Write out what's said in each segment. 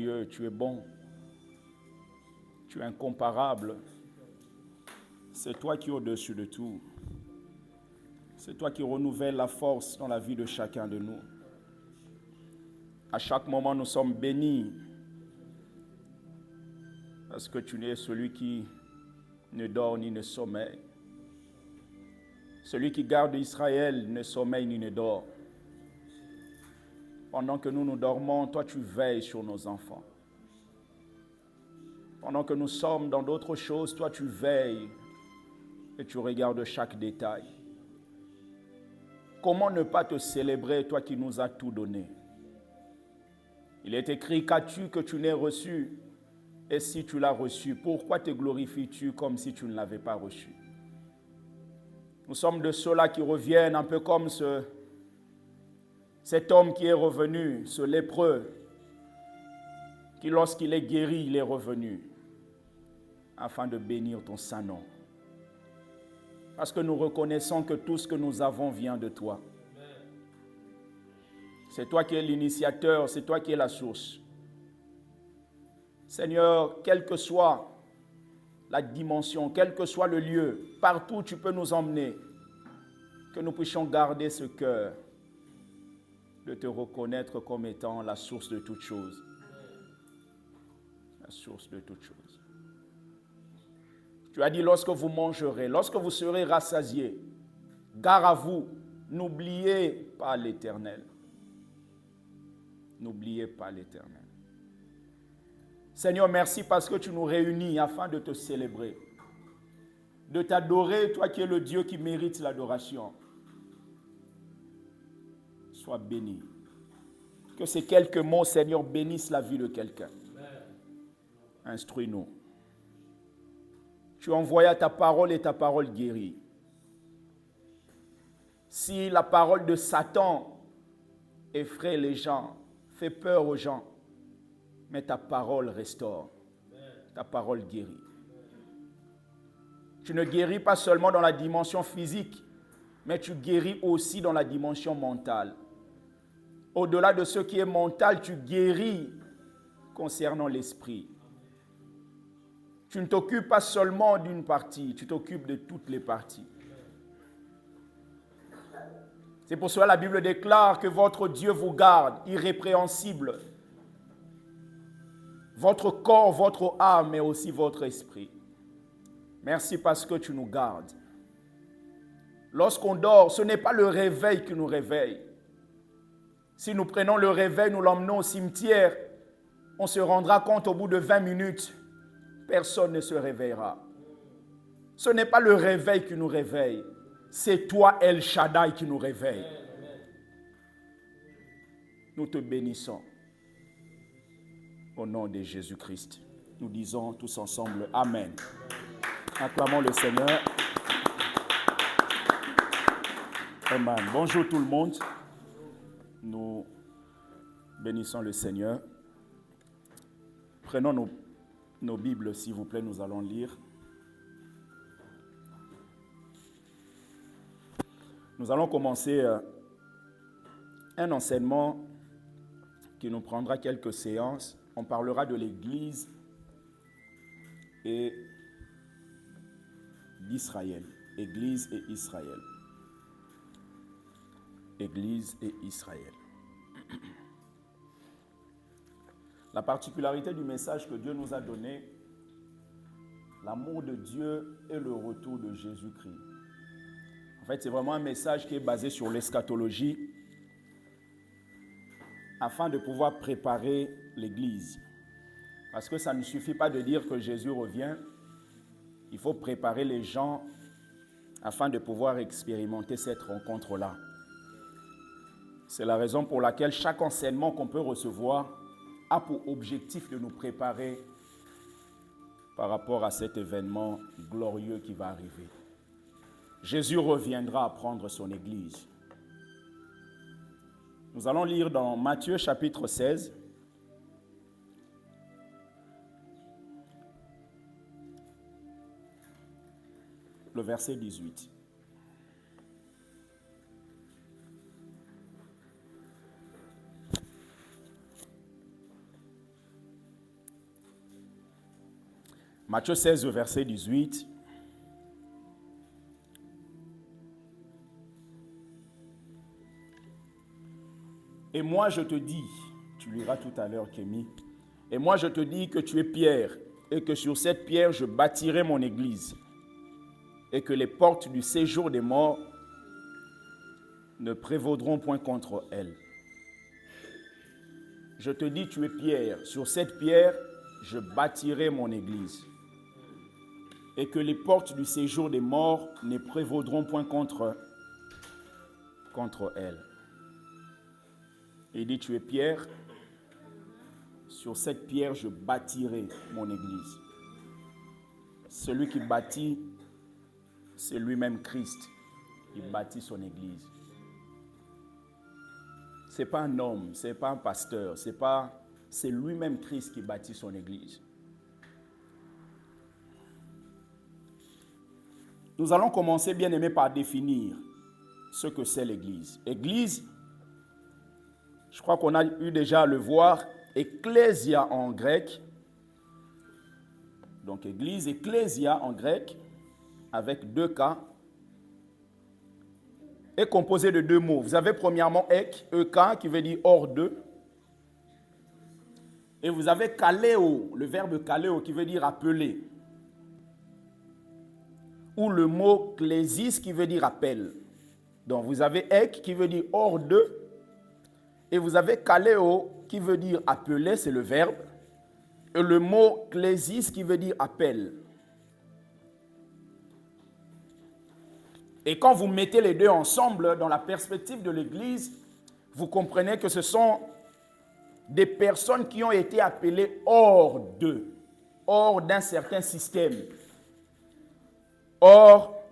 Dieu, tu es bon, tu es incomparable. C'est toi qui es au-dessus de tout. C'est toi qui renouvelles la force dans la vie de chacun de nous. À chaque moment, nous sommes bénis parce que tu es celui qui ne dort ni ne sommeille. Celui qui garde Israël ne sommeille ni ne dort. Pendant que nous dormons, toi tu veilles sur nos enfants. Pendant que nous sommes dans d'autres choses, toi tu veilles et tu regardes chaque détail. Comment ne pas te célébrer, toi qui nous as tout donné? Il est écrit, qu'as-tu que tu n'aies reçu? Et si tu l'as reçu, pourquoi te glorifies-tu comme si tu ne l'avais pas reçu? Nous sommes de ceux-là qui reviennent un peu comme cet homme qui est revenu, ce lépreux, qui lorsqu'il est guéri, il est revenu, afin de bénir ton saint nom. Parce que nous reconnaissons que tout ce que nous avons vient de toi. C'est toi qui es l'initiateur, c'est toi qui es la source. Seigneur, quelle que soit la dimension, quel que soit le lieu, partout où tu peux nous emmener, que nous puissions garder ce cœur de te reconnaître comme étant la source de toutes choses. La source de toutes choses. Tu as dit, lorsque vous mangerez, lorsque vous serez rassasiés, gare à vous, n'oubliez pas l'Éternel. N'oubliez pas l'Éternel. Seigneur, merci parce que tu nous réunis afin de te célébrer, de t'adorer, toi qui es le Dieu qui mérite l'adoration. Sois béni. Que ces quelques mots, Seigneur, bénissent la vie de quelqu'un. Instruis-nous. Tu envoies ta parole et ta parole guérit. Si la parole de Satan effraie les gens, fait peur aux gens, mais ta parole restaure, ta parole guérit. Tu ne guéris pas seulement dans la dimension physique, mais tu guéris aussi dans la dimension mentale. Au-delà de ce qui est mental, tu guéris concernant l'esprit. Tu ne t'occupes pas seulement d'une partie, tu t'occupes de toutes les parties. C'est pour cela que la Bible déclare que votre Dieu vous garde irrépréhensible. Votre corps, votre âme, mais aussi votre esprit. Merci parce que tu nous gardes. Lorsqu'on dort, ce n'est pas le réveil qui nous réveille. Si nous prenons le réveil, nous l'emmenons au cimetière, on se rendra compte au bout de 20 minutes, personne ne se réveillera. Ce n'est pas le réveil qui nous réveille, c'est toi, El Shaddai, qui nous réveille. Nous te bénissons. Au nom de Jésus-Christ, nous disons tous ensemble Amen. Acclamons le Seigneur. Amen. Bonjour tout le monde. Nous bénissons le Seigneur. Prenons nos Bibles, s'il vous plaît, nous allons lire. Nous allons commencer un enseignement qui nous prendra quelques séances. On parlera de l'Église et d'Israël. Église et Israël. Église et Israël. La particularité du message que Dieu nous a donné, l'amour de Dieu et le retour de Jésus-Christ. En fait, c'est vraiment un message qui est basé sur l'eschatologie afin de pouvoir préparer l'Église. Parce que ça ne suffit pas de dire que Jésus revient, il faut préparer les gens afin de pouvoir expérimenter cette rencontre-là. C'est la raison pour laquelle chaque enseignement qu'on peut recevoir a pour objectif de nous préparer par rapport à cet événement glorieux qui va arriver. Jésus reviendra prendre son Église. Nous allons lire dans Matthieu chapitre 16. Le verset 18. Matthieu 16, verset 18. Et moi je te dis, tu liras tout à l'heure Kémy, et moi je te dis que tu es Pierre, et que sur cette pierre je bâtirai mon église, et que les portes du séjour des morts ne prévaudront point contre elle. Je te dis, tu es Pierre, sur cette pierre je bâtirai mon église, et que les portes du séjour des morts ne prévaudront point contre elle. Il dit, tu es Pierre, sur cette pierre je bâtirai mon église. Celui qui bâtit, c'est lui-même Christ. Il bâtit son église. Ce n'est pas un homme, ce n'est pas un pasteur, c'est lui-même Christ qui bâtit son église. Nous allons commencer, bien aimé, par définir ce que c'est l'église. Église, je crois qu'on a eu déjà à le voir, ecclésia en grec. Donc église, ecclésia en grec, avec 2 K, est composé de 2 mots. Vous avez premièrement ek, qui veut dire hors d'eux. Et vous avez kaleo, le verbe kaleo qui veut dire appeler. Ou le mot klésis qui veut dire appel. Donc vous avez ek qui veut dire hors d'eux. Et vous avez kaleo qui veut dire appeler, c'est le verbe. Et le mot klésis qui veut dire appel. Et quand vous mettez les deux ensemble dans la perspective de l'Église, vous comprenez que ce sont des personnes qui ont été appelées hors d'eux, hors d'un certain système, hors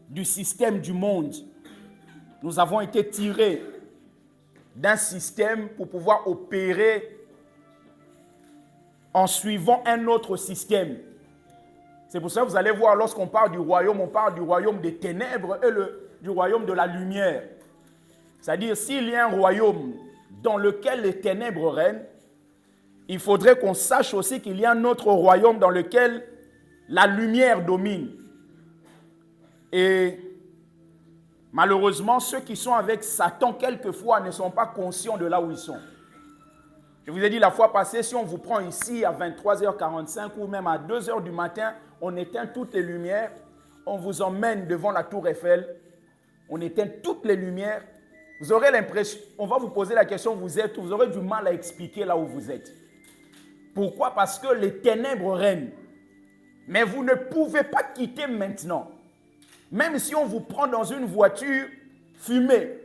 du système du monde. Nous avons été tirés d'un système pour pouvoir opérer en suivant un autre système. C'est pour ça que vous allez voir, lorsqu'on parle du royaume, on parle du royaume des ténèbres et du royaume de la lumière. C'est-à-dire, s'il y a un royaume dans lequel les ténèbres règnent, il faudrait qu'on sache aussi qu'il y a un autre royaume dans lequel la lumière domine. Et malheureusement, ceux qui sont avec Satan, quelquefois, ne sont pas conscients de là où ils sont. Je vous ai dit la fois passée, si on vous prend ici à 23h45 ou même à 2h du matin, on éteint toutes les lumières, on vous emmène devant la tour Eiffel, on éteint toutes les lumières, vous aurez l'impression, on va vous poser la question, vous êtes où? Vous aurez du mal à expliquer là où vous êtes. Pourquoi? Parce que les ténèbres règnent. Mais vous ne pouvez pas quitter maintenant. Même si on vous prend dans une voiture fumée,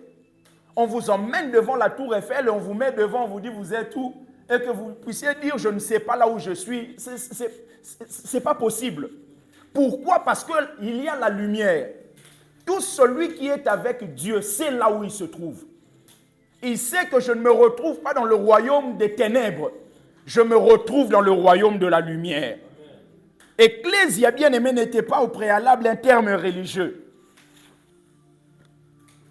on vous emmène devant la tour Eiffel et on vous met devant, on vous dit vous êtes où? Et que vous puissiez dire je ne sais pas là où je suis. C'est pas possible. Pourquoi? Parce qu'il y a la lumière. Tout celui qui est avec Dieu sait là où il se trouve. Il sait que je ne me retrouve pas dans le royaume des ténèbres. Je me retrouve dans le royaume de la lumière. Ecclésia, bien-aimé, n'était pas au préalable un terme religieux.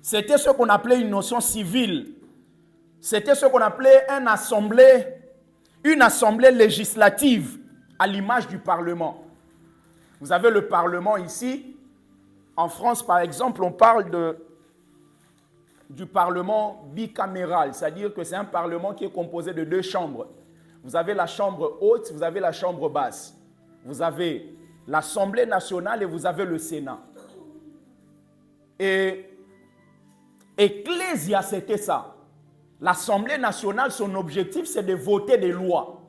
C'était ce qu'on appelait une notion civile. C'était ce qu'on appelait une assemblée législative, à l'image du Parlement. Vous avez le Parlement ici. En France, par exemple, on parle du Parlement bicaméral, c'est-à-dire que c'est un Parlement qui est composé de 2 chambres. Vous avez la chambre haute, vous avez la chambre basse. Vous avez l'Assemblée nationale et vous avez le Sénat. Et Ecclésia, c'était ça. L'Assemblée nationale, son objectif, c'est de voter des lois.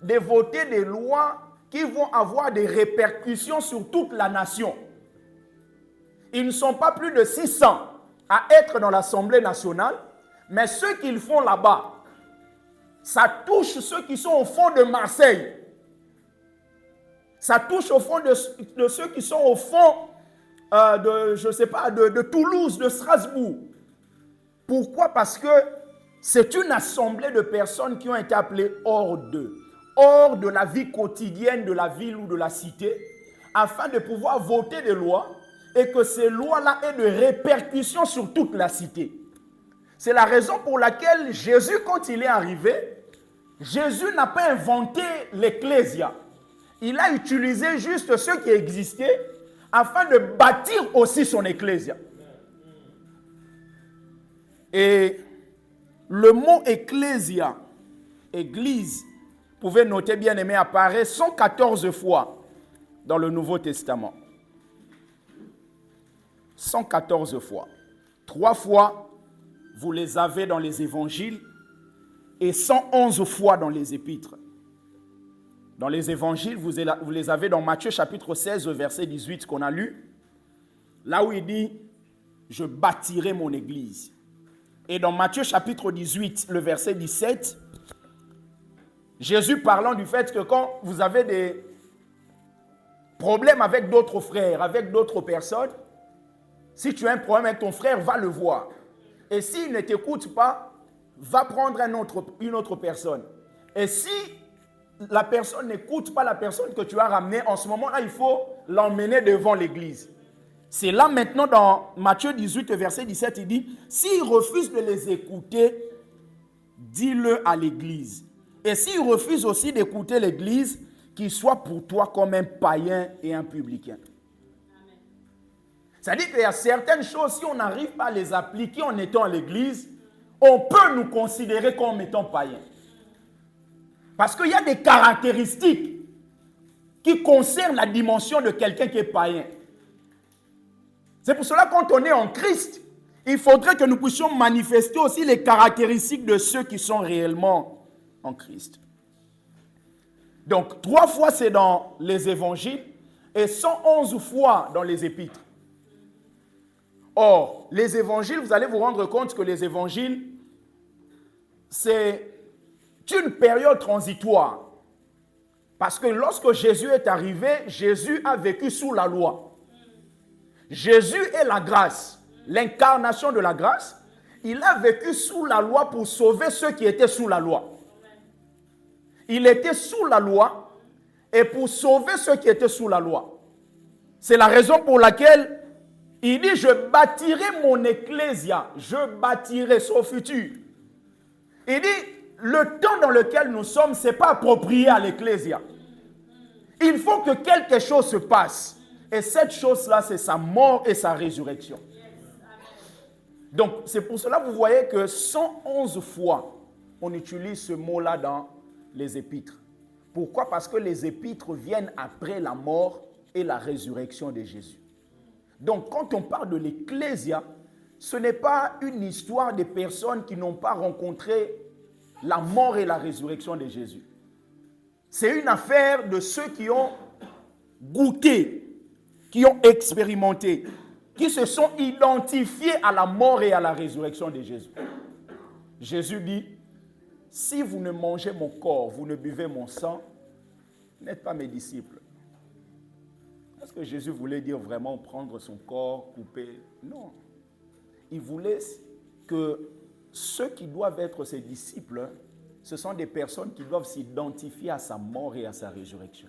De voter des lois qui vont avoir des répercussions sur toute la nation. Ils ne sont pas plus de 600 à être dans l'Assemblée nationale, mais ceux qu'ils font là-bas, ça touche ceux qui sont au fond de Marseille. Ça touche au fond de ceux qui sont au fond de Toulouse, de Strasbourg. Pourquoi? Parce que c'est une assemblée de personnes qui ont été appelées hors d'eux, hors de la vie quotidienne de la ville ou de la cité, afin de pouvoir voter des lois et que ces lois-là aient de répercussions sur toute la cité. C'est la raison pour laquelle Jésus, quand il est arrivé, Jésus n'a pas inventé l'ecclésia. il a utilisé juste ce qui existait afin de bâtir aussi son ecclésia. Et le mot ecclésia, église, vous pouvez noter bien aimé, apparaît 114 fois dans le Nouveau Testament. 114 fois. 3 fois, vous les avez dans les évangiles et 111 fois dans les épîtres. Dans les évangiles, vous les avez dans Matthieu chapitre 16, verset 18 qu'on a lu. Là où il dit, je bâtirai mon église. Et dans Matthieu chapitre 18, le verset 17, Jésus parlant du fait que quand vous avez des problèmes avec d'autres frères, avec d'autres personnes, si tu as un problème avec ton frère, va le voir. Et s'il ne t'écoute pas, va prendre une autre personne. Et si la personne n'écoute pas la personne que tu as ramenée, en ce moment-là, il faut l'emmener devant l'église. C'est là maintenant dans Matthieu 18, verset 17, il dit, s'il refuse de les écouter, dis-le à l'église. Et s'il refuse aussi d'écouter l'église, qu'il soit pour toi comme un païen et un publicain. C'est-à-dire qu'il y a certaines choses, si on n'arrive pas à les appliquer en étant à l'église, on peut nous considérer comme étant païens. Parce qu'il y a des caractéristiques qui concernent la dimension de quelqu'un qui est païen. C'est pour cela que quand on est en Christ, il faudrait que nous puissions manifester aussi les caractéristiques de ceux qui sont réellement en Christ. Donc, 3 fois c'est dans les évangiles et 111 fois dans les épîtres. Or, les évangiles, vous allez vous rendre compte que les évangiles, c'est une période transitoire. Parce que lorsque Jésus est arrivé, Jésus a vécu sous la loi. Jésus est la grâce, l'incarnation de la grâce. Il a vécu sous la loi pour sauver ceux qui étaient sous la loi. Il était sous la loi et pour sauver ceux qui étaient sous la loi. C'est la raison pour laquelle il dit, je bâtirai mon ecclésia, je bâtirai son futur. Il dit, le temps dans lequel nous sommes, ce n'est pas approprié à l'ecclésia. Il faut que quelque chose se passe. Et cette chose-là, c'est sa mort et sa résurrection. Donc, c'est pour cela que vous voyez que 111 fois, on utilise ce mot-là dans les épîtres. Pourquoi? Parce que les épîtres viennent après la mort et la résurrection de Jésus. Donc, quand on parle de l'ecclésia, ce n'est pas une histoire de personnes qui n'ont pas rencontré la mort et la résurrection de Jésus. C'est une affaire de ceux qui ont goûté, qui ont expérimenté, qui se sont identifiés à la mort et à la résurrection de Jésus. Jésus dit, si vous ne mangez mon corps, vous ne buvez mon sang, vous n'êtes pas mes disciples. Est-ce que Jésus voulait dire vraiment prendre son corps, couper? Non. Il voulait que ceux qui doivent être ses disciples, ce sont des personnes qui doivent s'identifier à sa mort et à sa résurrection.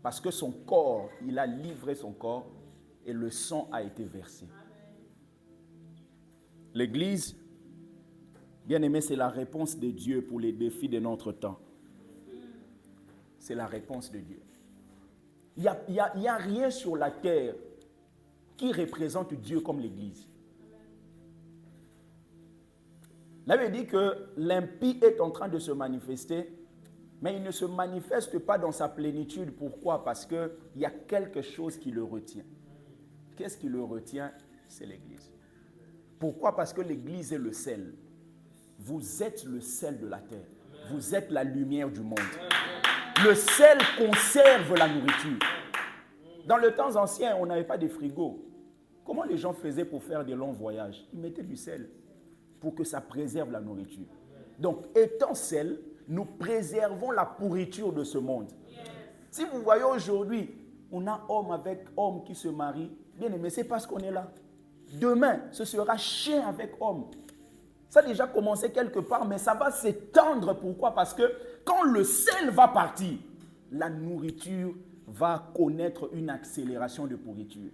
Parce que son corps, il a livré son corps et le sang a été versé. L'Église, bien aimé, c'est la réponse de Dieu pour les défis de notre temps. C'est la réponse de Dieu. Il n'y a rien sur la terre qui représente Dieu comme l'Église. La Bible dit que l'impie est en train de se manifester, mais il ne se manifeste pas dans sa plénitude. Pourquoi? Parce qu'il y a quelque chose qui le retient. Qu'est-ce qui le retient? C'est l'Église. Pourquoi? Parce que l'Église est le sel. Vous êtes le sel de la terre. Vous êtes la lumière du monde. Le sel conserve la nourriture. Dans le temps ancien, on n'avait pas de frigo. Comment les gens faisaient pour faire des longs voyages? Ils mettaient du sel pour que ça préserve la nourriture. Donc, étant sel, nous préservons la pourriture de ce monde. Si vous voyez aujourd'hui, on a homme avec homme qui se marient, bien aimé, c'est parce qu'on est là. Demain, ce sera chien avec homme. Ça a déjà commencé quelque part, mais ça va s'étendre. Pourquoi? Parce que quand le sel va partir, la nourriture va connaître une accélération de pourriture.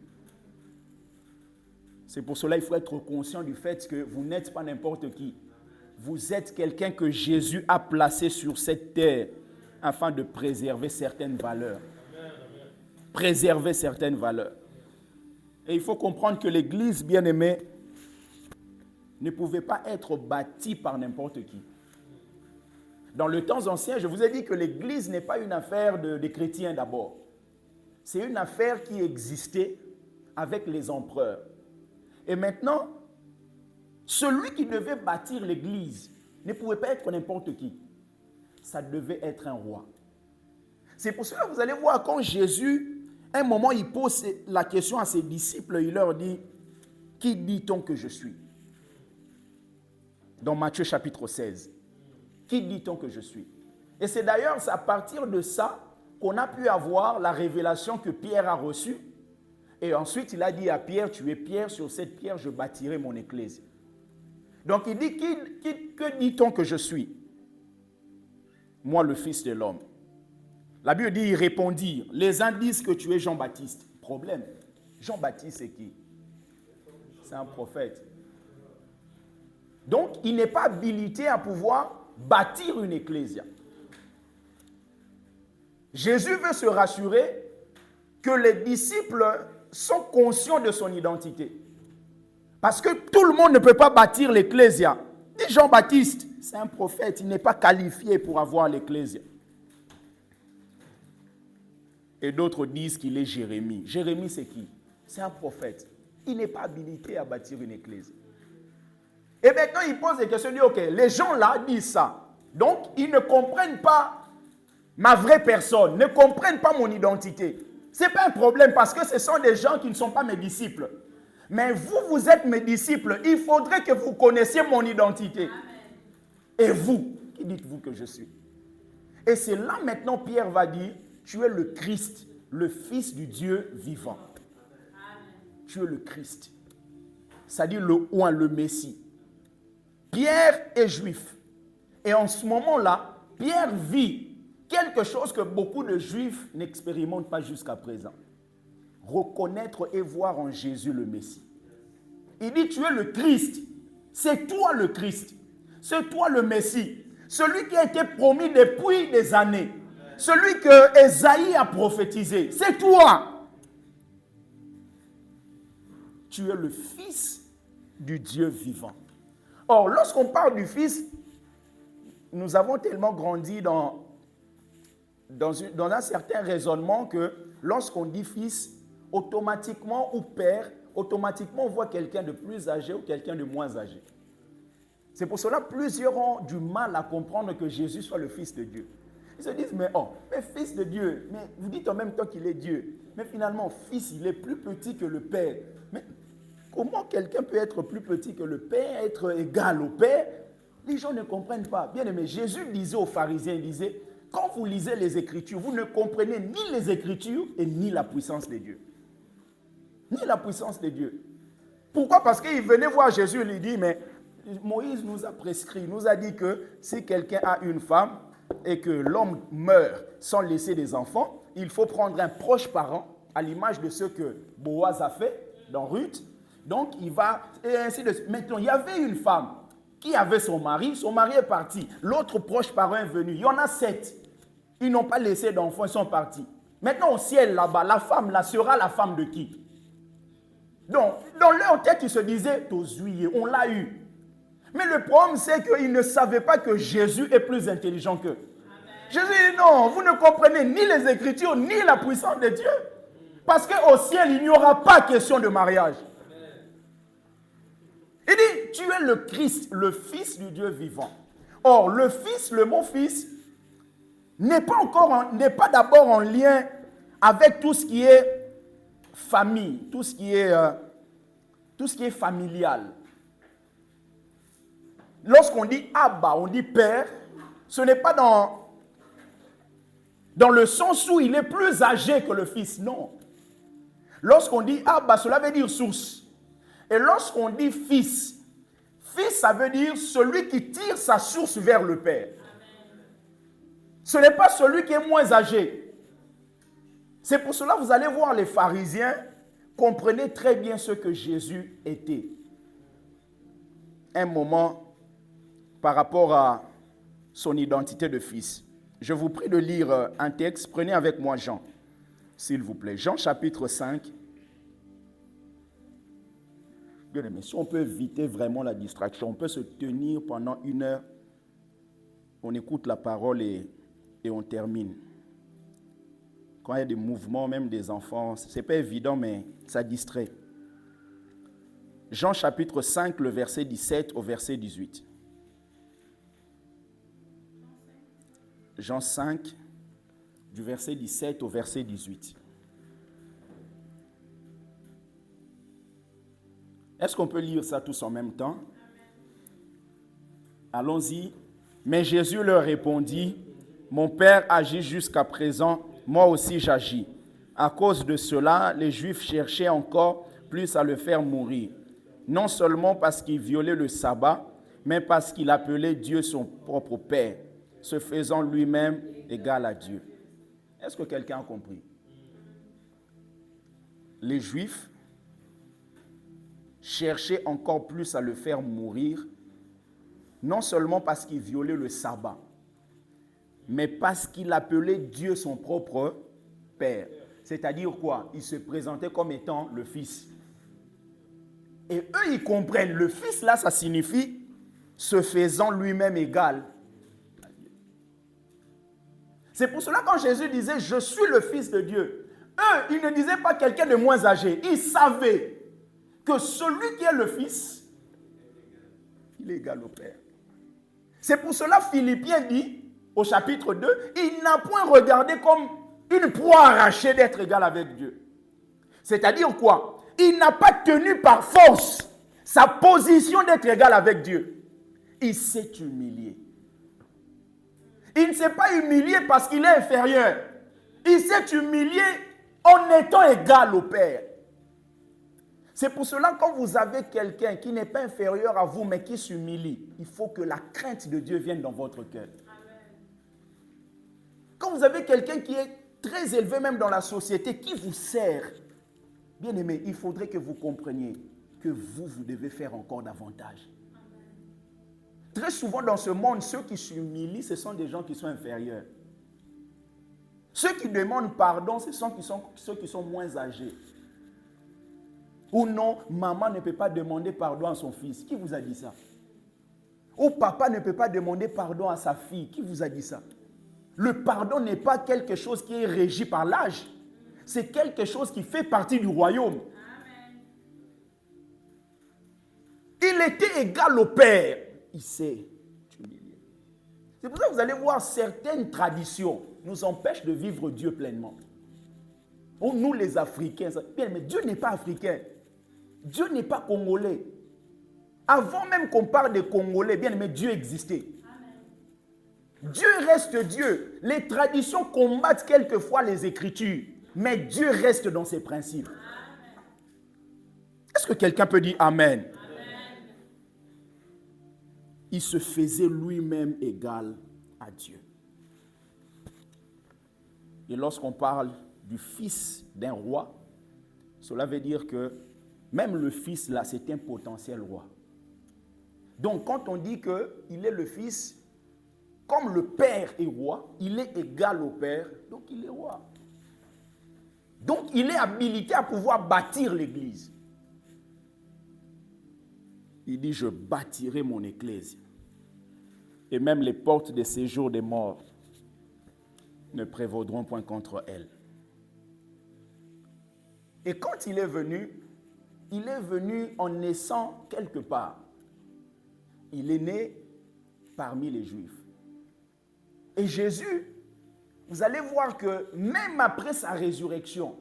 C'est pour cela qu'il faut être conscient du fait que vous n'êtes pas n'importe qui. Vous êtes quelqu'un que Jésus a placé sur cette terre afin de préserver certaines valeurs. Préserver certaines valeurs. Et il faut comprendre que l'Église, bien-aimée, ne pouvait pas être bâtie par n'importe qui. Dans le temps ancien, je vous ai dit que l'Église n'est pas une affaire des chrétiens d'abord. C'est une affaire qui existait avec les empereurs. Et maintenant, celui qui devait bâtir l'Église ne pouvait pas être n'importe qui. Ça devait être un roi. C'est pour cela que vous allez voir quand Jésus, à un moment, il pose la question à ses disciples, il leur dit, « Qui dit-on que je suis ?» Dans Matthieu chapitre 16. « Qui dit-on que je suis ?» Et c'est d'ailleurs à partir de ça qu'on a pu avoir la révélation que Pierre a reçue. Et ensuite, il a dit à Pierre, « Tu es Pierre, sur cette pierre, je bâtirai mon église. » Donc il dit, que dit-on que je suis? Moi, le Fils de l'homme. La Bible dit, ils répondirent, les uns disent que tu es Jean-Baptiste. Problème, Jean-Baptiste c'est qui? C'est un prophète. Donc, il n'est pas habilité à pouvoir bâtir une ecclésia. Jésus veut se rassurer que les disciples sont conscients de son identité. Parce que tout le monde ne peut pas bâtir l'ecclésia. Et Jean-Baptiste, c'est un prophète, il n'est pas qualifié pour avoir l'ecclésia. Et d'autres disent qu'il est Jérémie. Jérémie, c'est qui? C'est un prophète. Il n'est pas habilité à bâtir une église. Et maintenant, il pose des questions, il dit, ok, les gens là disent ça. Donc, ils ne comprennent pas ma vraie personne, ne comprennent pas mon identité. Ce n'est pas un problème parce que ce sont des gens qui ne sont pas mes disciples. Mais vous, vous êtes mes disciples. Il faudrait que vous connaissiez mon identité. Amen. Et vous, qui dites-vous que je suis? Et c'est là maintenant Pierre va dire, tu es le Christ, le Fils du Dieu vivant. Amen. Tu es le Christ. C'est-à-dire le oint, le Messie. Pierre est juif. Et en ce moment-là, Pierre vit quelque chose que beaucoup de juifs n'expérimentent pas jusqu'à présent. Reconnaître et voir en Jésus le Messie. Il dit, tu es le Christ. C'est toi le Christ. C'est toi le Messie. Celui qui a été promis depuis des années. Celui que Ésaïe a prophétisé. C'est toi. Tu es le Fils du Dieu vivant. Or, lorsqu'on parle du Fils, nous avons tellement grandi dans un certain raisonnement que lorsqu'on dit Fils, automatiquement, ou Père, automatiquement on voit quelqu'un de plus âgé ou quelqu'un de moins âgé. C'est pour cela que plusieurs ont du mal à comprendre que Jésus soit le Fils de Dieu. Ils se disent, mais Fils de Dieu, mais vous dites en même temps qu'il est Dieu. Mais finalement, Fils, il est plus petit que le Père. Mais comment quelqu'un peut être plus petit que le Père, être égal au Père? Les gens ne comprennent pas. Bien aimé, Jésus disait aux pharisiens, il disait, quand vous lisez les Écritures, vous ne comprenez ni les Écritures et ni la puissance de Dieu. Ni la puissance de Dieu. Pourquoi? Parce qu'il venait voir Jésus et lui dit, mais Moïse nous a prescrit, nous a dit que si quelqu'un a une femme et que l'homme meurt sans laisser des enfants, il faut prendre un proche parent, à l'image de ce que Boaz a fait dans Ruth. Donc, il va, et ainsi de suite. Maintenant, il y avait une femme qui avait son mari est parti. L'autre proche parent est venu. Il y en a 7. Ils n'ont pas laissé d'enfants, ils sont partis. Maintenant, au ciel, là-bas, la femme, là, sera la femme de qui? Donc, dans leur tête, ils se disaient, Tozuye, on l'a eu. Mais le problème, c'est qu'ils ne savaient pas que Jésus est plus intelligent qu'eux. Jésus dit, non, vous ne comprenez ni les Écritures, ni la puissance de Dieu. Parce qu'au ciel, il n'y aura pas question de mariage. Il dit, tu es le Christ, le Fils du Dieu vivant. Or, le Fils, le mot Fils, n'est pas d'abord en lien avec tout ce qui est famille, tout ce qui est familial. Lorsqu'on dit Abba, on dit Père, ce n'est pas dans le sens où il est plus âgé que le Fils, non. Lorsqu'on dit Abba, cela veut dire source. Et lorsqu'on dit Fils, Fils, ça veut dire celui qui tire sa source vers le Père. Ce n'est pas celui qui est moins âgé. C'est pour cela que vous allez voir les pharisiens comprenaient très bien ce que Jésus était. Un moment par rapport à son identité de fils. Je vous prie de lire un texte. Prenez avec moi Jean, s'il vous plaît. Jean chapitre 5. Bien aimé, si on peut éviter vraiment la distraction, on peut se tenir pendant 1 heure, on écoute la parole et on termine. Quand il y a des mouvements, même des enfants, ce n'est pas évident, mais ça distrait. Jean chapitre 5, le verset 17 au verset 18. Jean 5, du verset 17 au verset 18. Est-ce qu'on peut lire ça tous en même temps? Allons-y. Mais Jésus leur répondit, « Mon Père agit jusqu'à présent, moi aussi j'agis. » À cause de cela, les Juifs cherchaient encore plus à le faire mourir. Non seulement parce qu'il violait le sabbat, mais parce qu'il appelait Dieu son propre Père, se faisant lui-même égal à Dieu. Est-ce que quelqu'un a compris? Les Juifs cherchaient encore plus à le faire mourir, non seulement parce qu'il violait le sabbat, mais parce qu'il appelait Dieu son propre Père. C'est-à-dire quoi? Il se présentait comme étant le Fils. Et eux, ils comprennent. Le Fils, là, ça signifie se faisant lui-même égal à Dieu. C'est pour cela quand Jésus disait « Je suis le Fils de Dieu », eux, ils ne disaient pas quelqu'un de moins âgé. Ils savaient que celui qui est le Fils, il est égal au Père. C'est pour cela Philippiens dit, au chapitre 2, il n'a point regardé comme une proie arrachée d'être égal avec Dieu. C'est-à-dire quoi? Il n'a pas tenu par force sa position d'être égal avec Dieu. Il s'est humilié. Il ne s'est pas humilié parce qu'il est inférieur. Il s'est humilié en étant égal au Père. C'est pour cela que quand vous avez quelqu'un qui n'est pas inférieur à vous, mais qui s'humilie, il faut que la crainte de Dieu vienne dans votre cœur. Quand vous avez quelqu'un qui est très élevé même dans la société, qui vous sert, bien aimé, il faudrait que vous compreniez que vous devez faire encore davantage. Très souvent dans ce monde, ceux qui s'humilient, ce sont des gens qui sont inférieurs. Ceux qui demandent pardon, ce sont ceux qui sont moins âgés. Ou non, maman ne peut pas demander pardon à son fils. Qui vous a dit ça? Ou papa ne peut pas demander pardon à sa fille. Qui vous a dit ça? Le pardon n'est pas quelque chose qui est régi par l'âge. C'est quelque chose qui fait partie du royaume. Amen. Il était égal au Père. Il s'est humilié. C'est pour ça que vous allez voir certaines traditions nous empêchent de vivre Dieu pleinement. Oh, nous les Africains, bien, mais Dieu n'est pas africain. Dieu n'est pas congolais. Avant même qu'on parle des Congolais, bien, mais Dieu existait. Amen. Dieu reste Dieu. Les traditions combattent quelquefois les Écritures, mais Dieu reste dans ses principes. Amen. Est-ce que quelqu'un peut dire Amen? Amen. Il se faisait lui-même égal à Dieu. Et lorsqu'on parle du fils d'un roi, cela veut dire que même le fils là, c'est un potentiel roi. Donc quand on dit qu'il est le fils, comme le père est roi, il est égal au père, donc il est roi. Donc il est habilité à pouvoir bâtir l'église. Il dit, je bâtirai mon église. Et même les portes des séjours des morts ne prévaudront point contre elle. Et quand il est venu en naissant quelque part. Il est né parmi les Juifs. Et Jésus, vous allez voir que même après sa résurrection,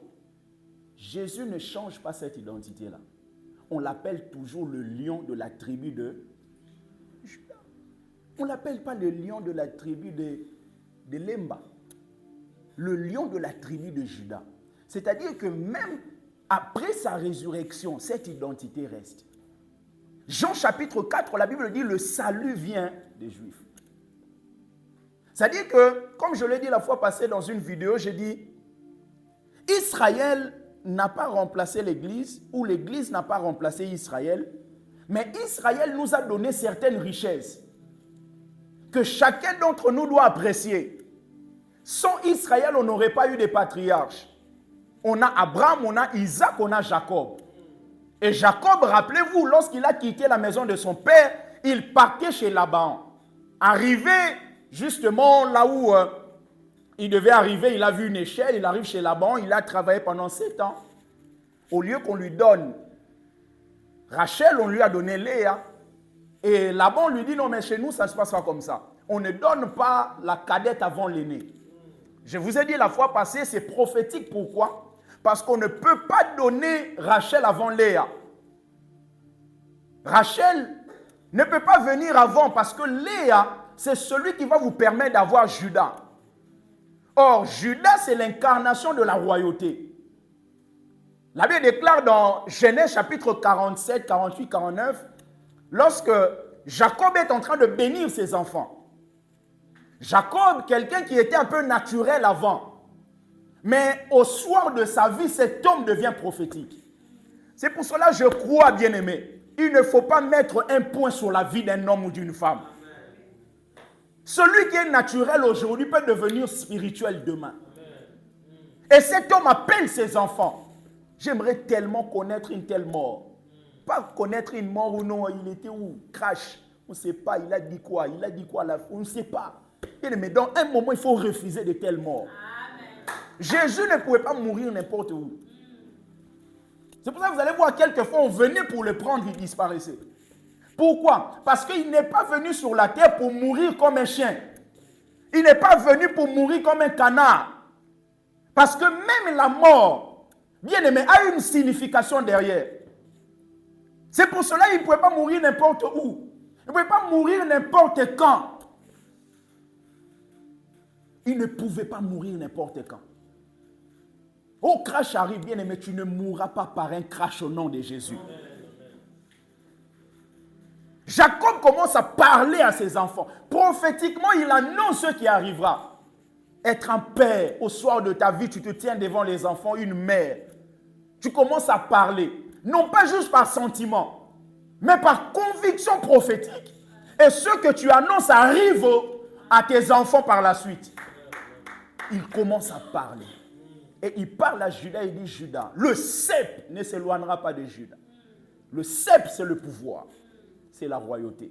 Jésus ne change pas cette identité-là. On l'appelle toujours le lion de la tribu de Juda. On ne l'appelle pas le lion de la tribu de Lemba. Le lion de la tribu de Juda. C'est-à-dire que même après sa résurrection, cette identité reste. Jean chapitre 4, la Bible dit, le salut vient des Juifs. C'est-à-dire que, comme je l'ai dit la fois passée dans une vidéo, j'ai dit, Israël n'a pas remplacé l'Église, ou l'Église n'a pas remplacé Israël, mais Israël nous a donné certaines richesses que chacun d'entre nous doit apprécier. Sans Israël, on n'aurait pas eu de patriarches. On a Abraham, on a Isaac, on a Jacob. Et Jacob, rappelez-vous, lorsqu'il a quitté la maison de son père, il partait chez Laban. Arrivé justement là où il devait arriver, il a vu une échelle, il arrive chez Laban, il a travaillé pendant 7 ans. Au lieu qu'on lui donne Rachel, on lui a donné Léa. Et Laban lui dit, non mais chez nous, ça ne se passe pas comme ça. On ne donne pas la cadette avant l'aîné. Je vous ai dit la fois passée, c'est prophétique. Pourquoi? Parce qu'on ne peut pas donner Rachel avant Léa. Rachel ne peut pas venir avant parce que Léa, c'est celui qui va vous permettre d'avoir Judas. Or, Judas, c'est l'incarnation de la royauté. La Bible déclare dans Genèse chapitre 47, 48, 49, lorsque Jacob est en train de bénir ses enfants. Jacob, quelqu'un qui était un peu naturel avant. Mais au soir de sa vie, cet homme devient prophétique. C'est pour cela que je crois, bien-aimé, il ne faut pas mettre un point sur la vie d'un homme ou d'une femme. Celui qui est naturel aujourd'hui peut devenir spirituel demain. Et cet homme appelle ses enfants. J'aimerais tellement connaître une telle mort. Pas connaître une mort ou non, il était où? Crash. On ne sait pas, il a dit quoi? Il a dit quoi? On ne sait pas. Mais dans un moment, il faut refuser de telles morts. Jésus ne pouvait pas mourir n'importe où. C'est pour ça que vous allez voir, quelquefois, on venait pour le prendre, il disparaissait. Pourquoi? Parce qu'il n'est pas venu sur la terre pour mourir comme un chien. Il n'est pas venu pour mourir comme un canard. Parce que même la mort, bien aimé, a une signification derrière. C'est pour cela qu'il ne pouvait pas mourir n'importe où. Il ne pouvait pas mourir n'importe quand. Il ne pouvait pas mourir n'importe quand. Oh, crash arrive, bien aimé, tu ne mourras pas par un crash au nom de Jésus. Jacob commence à parler à ses enfants. Prophétiquement, il annonce ce qui arrivera. Être un père, au soir de ta vie, tu te tiens devant les enfants, une mère. Tu commences à parler. Non pas juste par sentiment, mais par conviction prophétique. Et ce que tu annonces arrive à tes enfants par la suite. Il commence à parler. Et il parle à Judas, il dit, Judas, le cep ne s'éloignera pas de Judas. Le cep, c'est le pouvoir. C'est la royauté.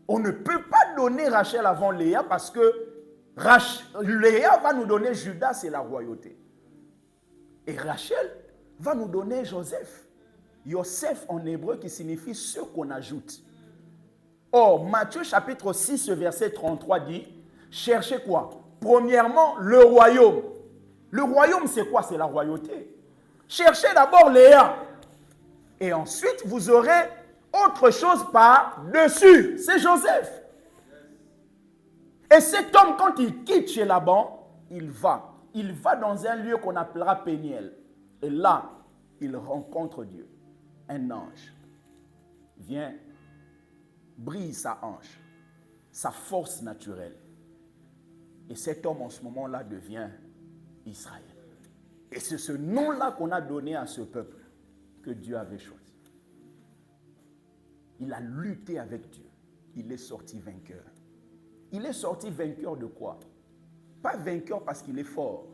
On ne peut pas donner Rachel avant Léa parce que Léa va nous donner Judas, c'est la royauté. Et Rachel va nous donner Joseph. Yosef en hébreu qui signifie ce qu'on ajoute. Or, Matthieu chapitre 6, verset 33 dit, cherchez quoi? Premièrement, le royaume. Le royaume, c'est quoi? C'est la royauté. Cherchez d'abord Léa. Et ensuite, vous aurez autre chose par-dessus. C'est Joseph. Et cet homme, quand il quitte chez Laban, il va. Il va dans un lieu qu'on appellera Péniel. Et là, il rencontre Dieu. Un ange vient, brise sa hanche, sa force naturelle. Et cet homme, en ce moment-là, devient Israël. Et c'est ce nom-là qu'on a donné à ce peuple que Dieu avait choisi. Il a lutté avec Dieu. Il est sorti vainqueur. Il est sorti vainqueur de quoi? Pas vainqueur parce qu'il est fort,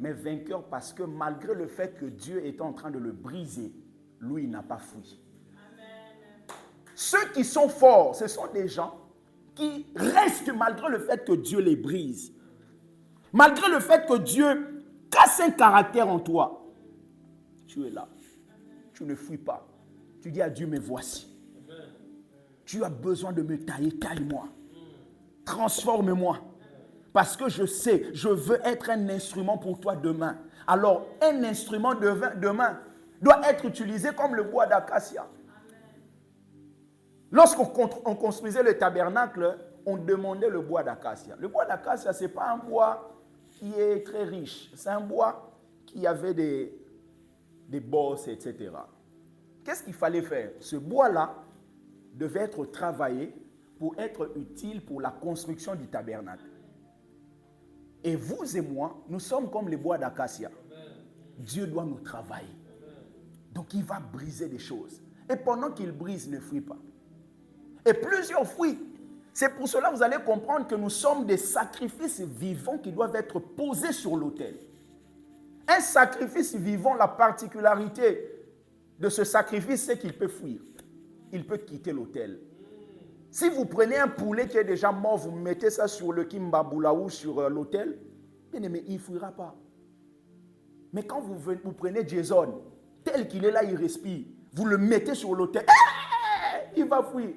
mais vainqueur parce que malgré le fait que Dieu est en train de le briser, lui, il n'a pas fui. Amen. Ceux qui sont forts, ce sont des gens qui restent malgré le fait que Dieu les brise. Malgré le fait que Dieu casse un caractère en toi. Tu es là. Tu ne fuis pas. Tu dis à Dieu, mais voici. Tu as besoin de me tailler, taille-moi. Transforme-moi. Parce que je sais, je veux être un instrument pour toi demain. Alors, un instrument demain doit être utilisé comme le bois d'acacia. Lorsqu'on construisait le tabernacle, on demandait le bois d'acacia. Le bois d'acacia, ce n'est pas un bois qui est très riche. C'est un bois qui avait des bosses, etc. Qu'est-ce qu'il fallait faire? Ce bois-là devait être travaillé pour être utile pour la construction du tabernacle. Et vous et moi, nous sommes comme les bois d'acacia. Dieu doit nous travailler. Donc il va briser des choses. Et pendant qu'il brise, ne fuit pas. Et plusieurs fuient. C'est pour cela que vous allez comprendre que nous sommes des sacrifices vivants qui doivent être posés sur l'autel. Un sacrifice vivant, la particularité de ce sacrifice, c'est qu'il peut fuir. Il peut quitter l'autel. Si vous prenez un poulet qui est déjà mort, vous mettez ça sur le Kimbaboula ou sur l'autel, bien aimé, il ne fuira pas. Mais quand vous prenez Jason, tel qu'il est là, il respire, vous le mettez sur l'autel, il va fuir.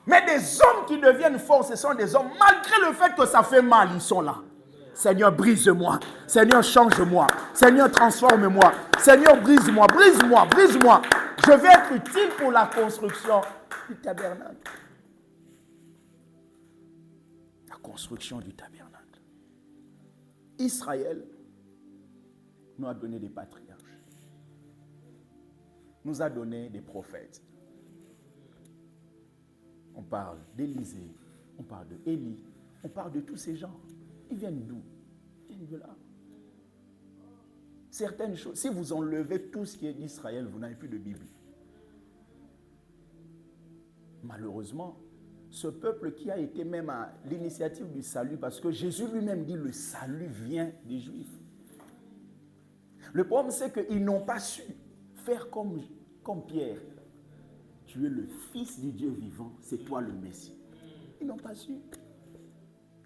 Mais des hommes qui deviennent forts, ce sont des hommes, malgré le fait que ça fait mal, ils sont là. Seigneur, brise-moi. Seigneur, change-moi. Seigneur, transforme-moi. Seigneur, brise-moi, brise-moi, brise-moi. Je vais être utile pour la construction du tabernacle. La construction du tabernacle. Israël nous a donné des patriarches. Nous a donné des prophètes. On parle d'Élisée, on parle de Élie, on parle de tous ces gens. Ils viennent d'où? Ils viennent de là. Certaines choses, si vous enlevez tout ce qui est d'Israël, vous n'avez plus de Bible. Malheureusement, ce peuple qui a été même à l'initiative du salut, parce que Jésus lui-même dit le salut vient des Juifs. Le problème, c'est qu'ils n'ont pas su faire comme Pierre. Tu es le Fils du Dieu vivant, c'est toi le Messie. Ils n'ont pas su.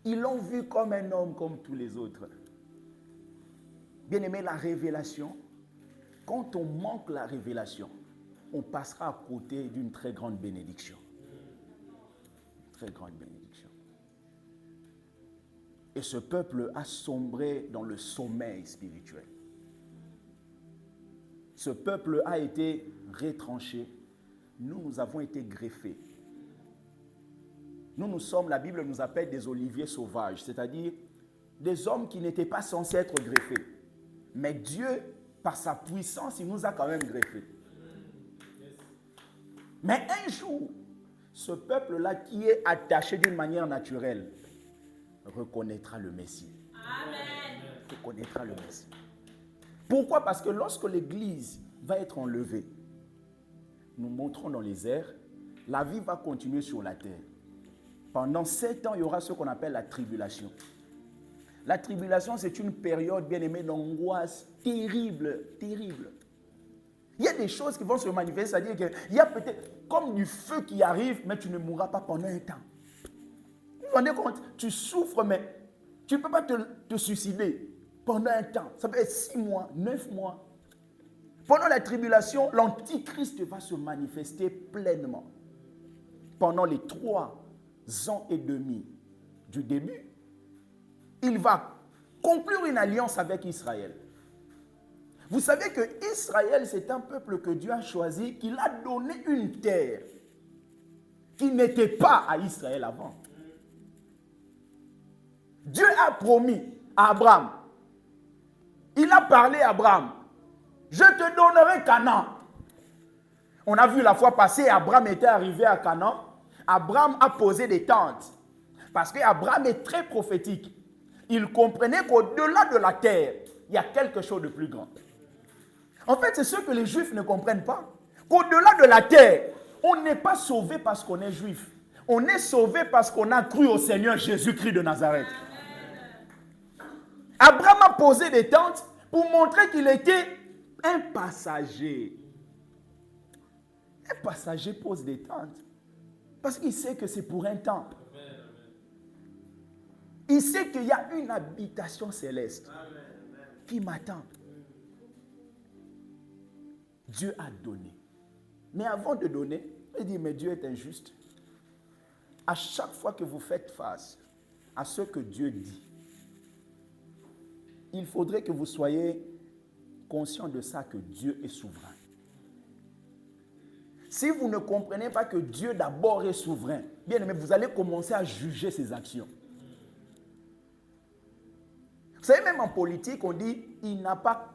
Ils l'ont vu comme un homme comme tous les autres. Bien-aimé, la révélation, quand on manque la révélation, on passera à côté d'une très grande bénédiction. Très grande bénédiction. Et ce peuple a sombré dans le sommeil spirituel. Ce peuple a été retranché. Nous avons été greffés. Nous sommes, la Bible nous appelle des oliviers sauvages, c'est-à-dire des hommes qui n'étaient pas censés être greffés. Mais Dieu, par sa puissance, il nous a quand même greffés. Mais un jour, ce peuple-là qui est attaché d'une manière naturelle reconnaîtra le Messie. Amen. Reconnaîtra le Messie. Pourquoi? Parce que lorsque l'Église va être enlevée, nous monterons dans les airs, la vie va continuer sur la terre. Pendant 7 ans, il y aura ce qu'on appelle la tribulation. La tribulation, c'est une période, bien aimée, d'angoisse terrible, terrible. Il y a des choses qui vont se manifester, c'est-à-dire qu'il y a peut-être comme du feu qui arrive, mais tu ne mourras pas pendant un temps. Vous vous rendez compte? Tu souffres, mais tu ne peux pas te suicider pendant un temps. Ça peut être 6 mois, 9 mois. Pendant la tribulation, l'Antichrist va se manifester pleinement. Pendant les 3 ans et demi du début, il va conclure une alliance avec Israël. Vous savez que Israël, c'est un peuple que Dieu a choisi, qu'il a donné une terre qui n'était pas à Israël avant. Dieu a promis à Abraham, il a parlé à Abraham, je te donnerai Canaan. On a vu la fois passée, Abraham était arrivé à Canaan. Abraham a posé des tentes. Parce qu'Abraham est très prophétique. Il comprenait qu'au-delà de la terre, il y a quelque chose de plus grand. En fait, c'est ce que les Juifs ne comprennent pas. Qu'au-delà de la terre, on n'est pas sauvé parce qu'on est juif. On est sauvé parce qu'on a cru au Seigneur Jésus-Christ de Nazareth. Abraham a posé des tentes pour montrer qu'il était un passager. Un passager pose des tentes parce qu'il sait que c'est pour un temps. Il sait qu'il y a une habitation céleste qui m'attend. Dieu a donné. Mais avant de donner, il dit, mais Dieu est injuste. À chaque fois que vous faites face à ce que Dieu dit, il faudrait que vous soyez conscient de ça, que Dieu est souverain. Si vous ne comprenez pas que Dieu d'abord est souverain, bien aimé, vous allez commencer à juger ses actions. Vous savez, même en politique, on dit, il n'a pas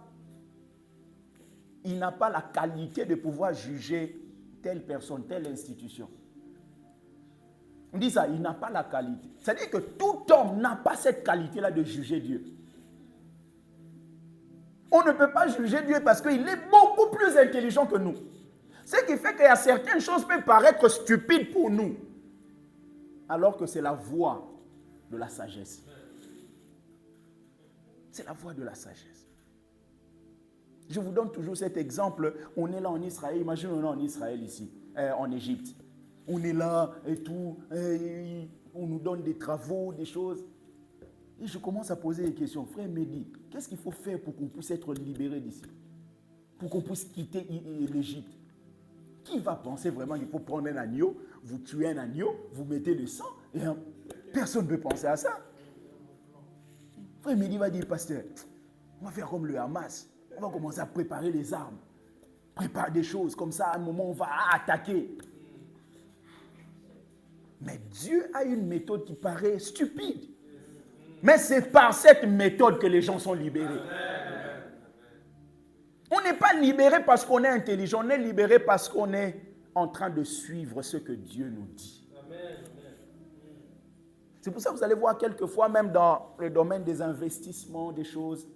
la qualité de pouvoir juger telle personne, telle institution. On dit ça, il n'a pas la qualité. C'est-à-dire que tout homme n'a pas cette qualité-là de juger Dieu. On ne peut pas juger Dieu parce qu'il est beaucoup plus intelligent que nous. Ce qui fait qu'il y a certaines choses qui peuvent paraître stupides pour nous. alors que c'est la voie de la sagesse. C'est la voie de la sagesse. Je vous donne toujours cet exemple. On est là en Israël. Imaginez, on est en Israël ici, en Égypte. On est là et tout. On nous donne des travaux, des choses. Et je commence à poser des questions. Frère Mehdi, qu'est-ce qu'il faut faire pour qu'on puisse être libéré d'ici? Pour qu'on puisse quitter l'Égypte? Qui va penser vraiment qu'il faut prendre un agneau, vous tuez un agneau, vous mettez le sang, et personne ne peut penser à ça. Frère Mehdi va dire, pasteur, on va faire comme le Hamas. On va commencer à préparer les armes. Préparer des choses, comme ça, à un moment, on va attaquer. Mais Dieu a une méthode qui paraît stupide. Mais c'est par cette méthode que les gens sont libérés. On n'est pas libéré parce qu'on est intelligent, on est libéré parce qu'on est en train de suivre ce que Dieu nous dit. C'est pour ça que vous allez voir quelquefois, même dans le domaine des investissements, des choses,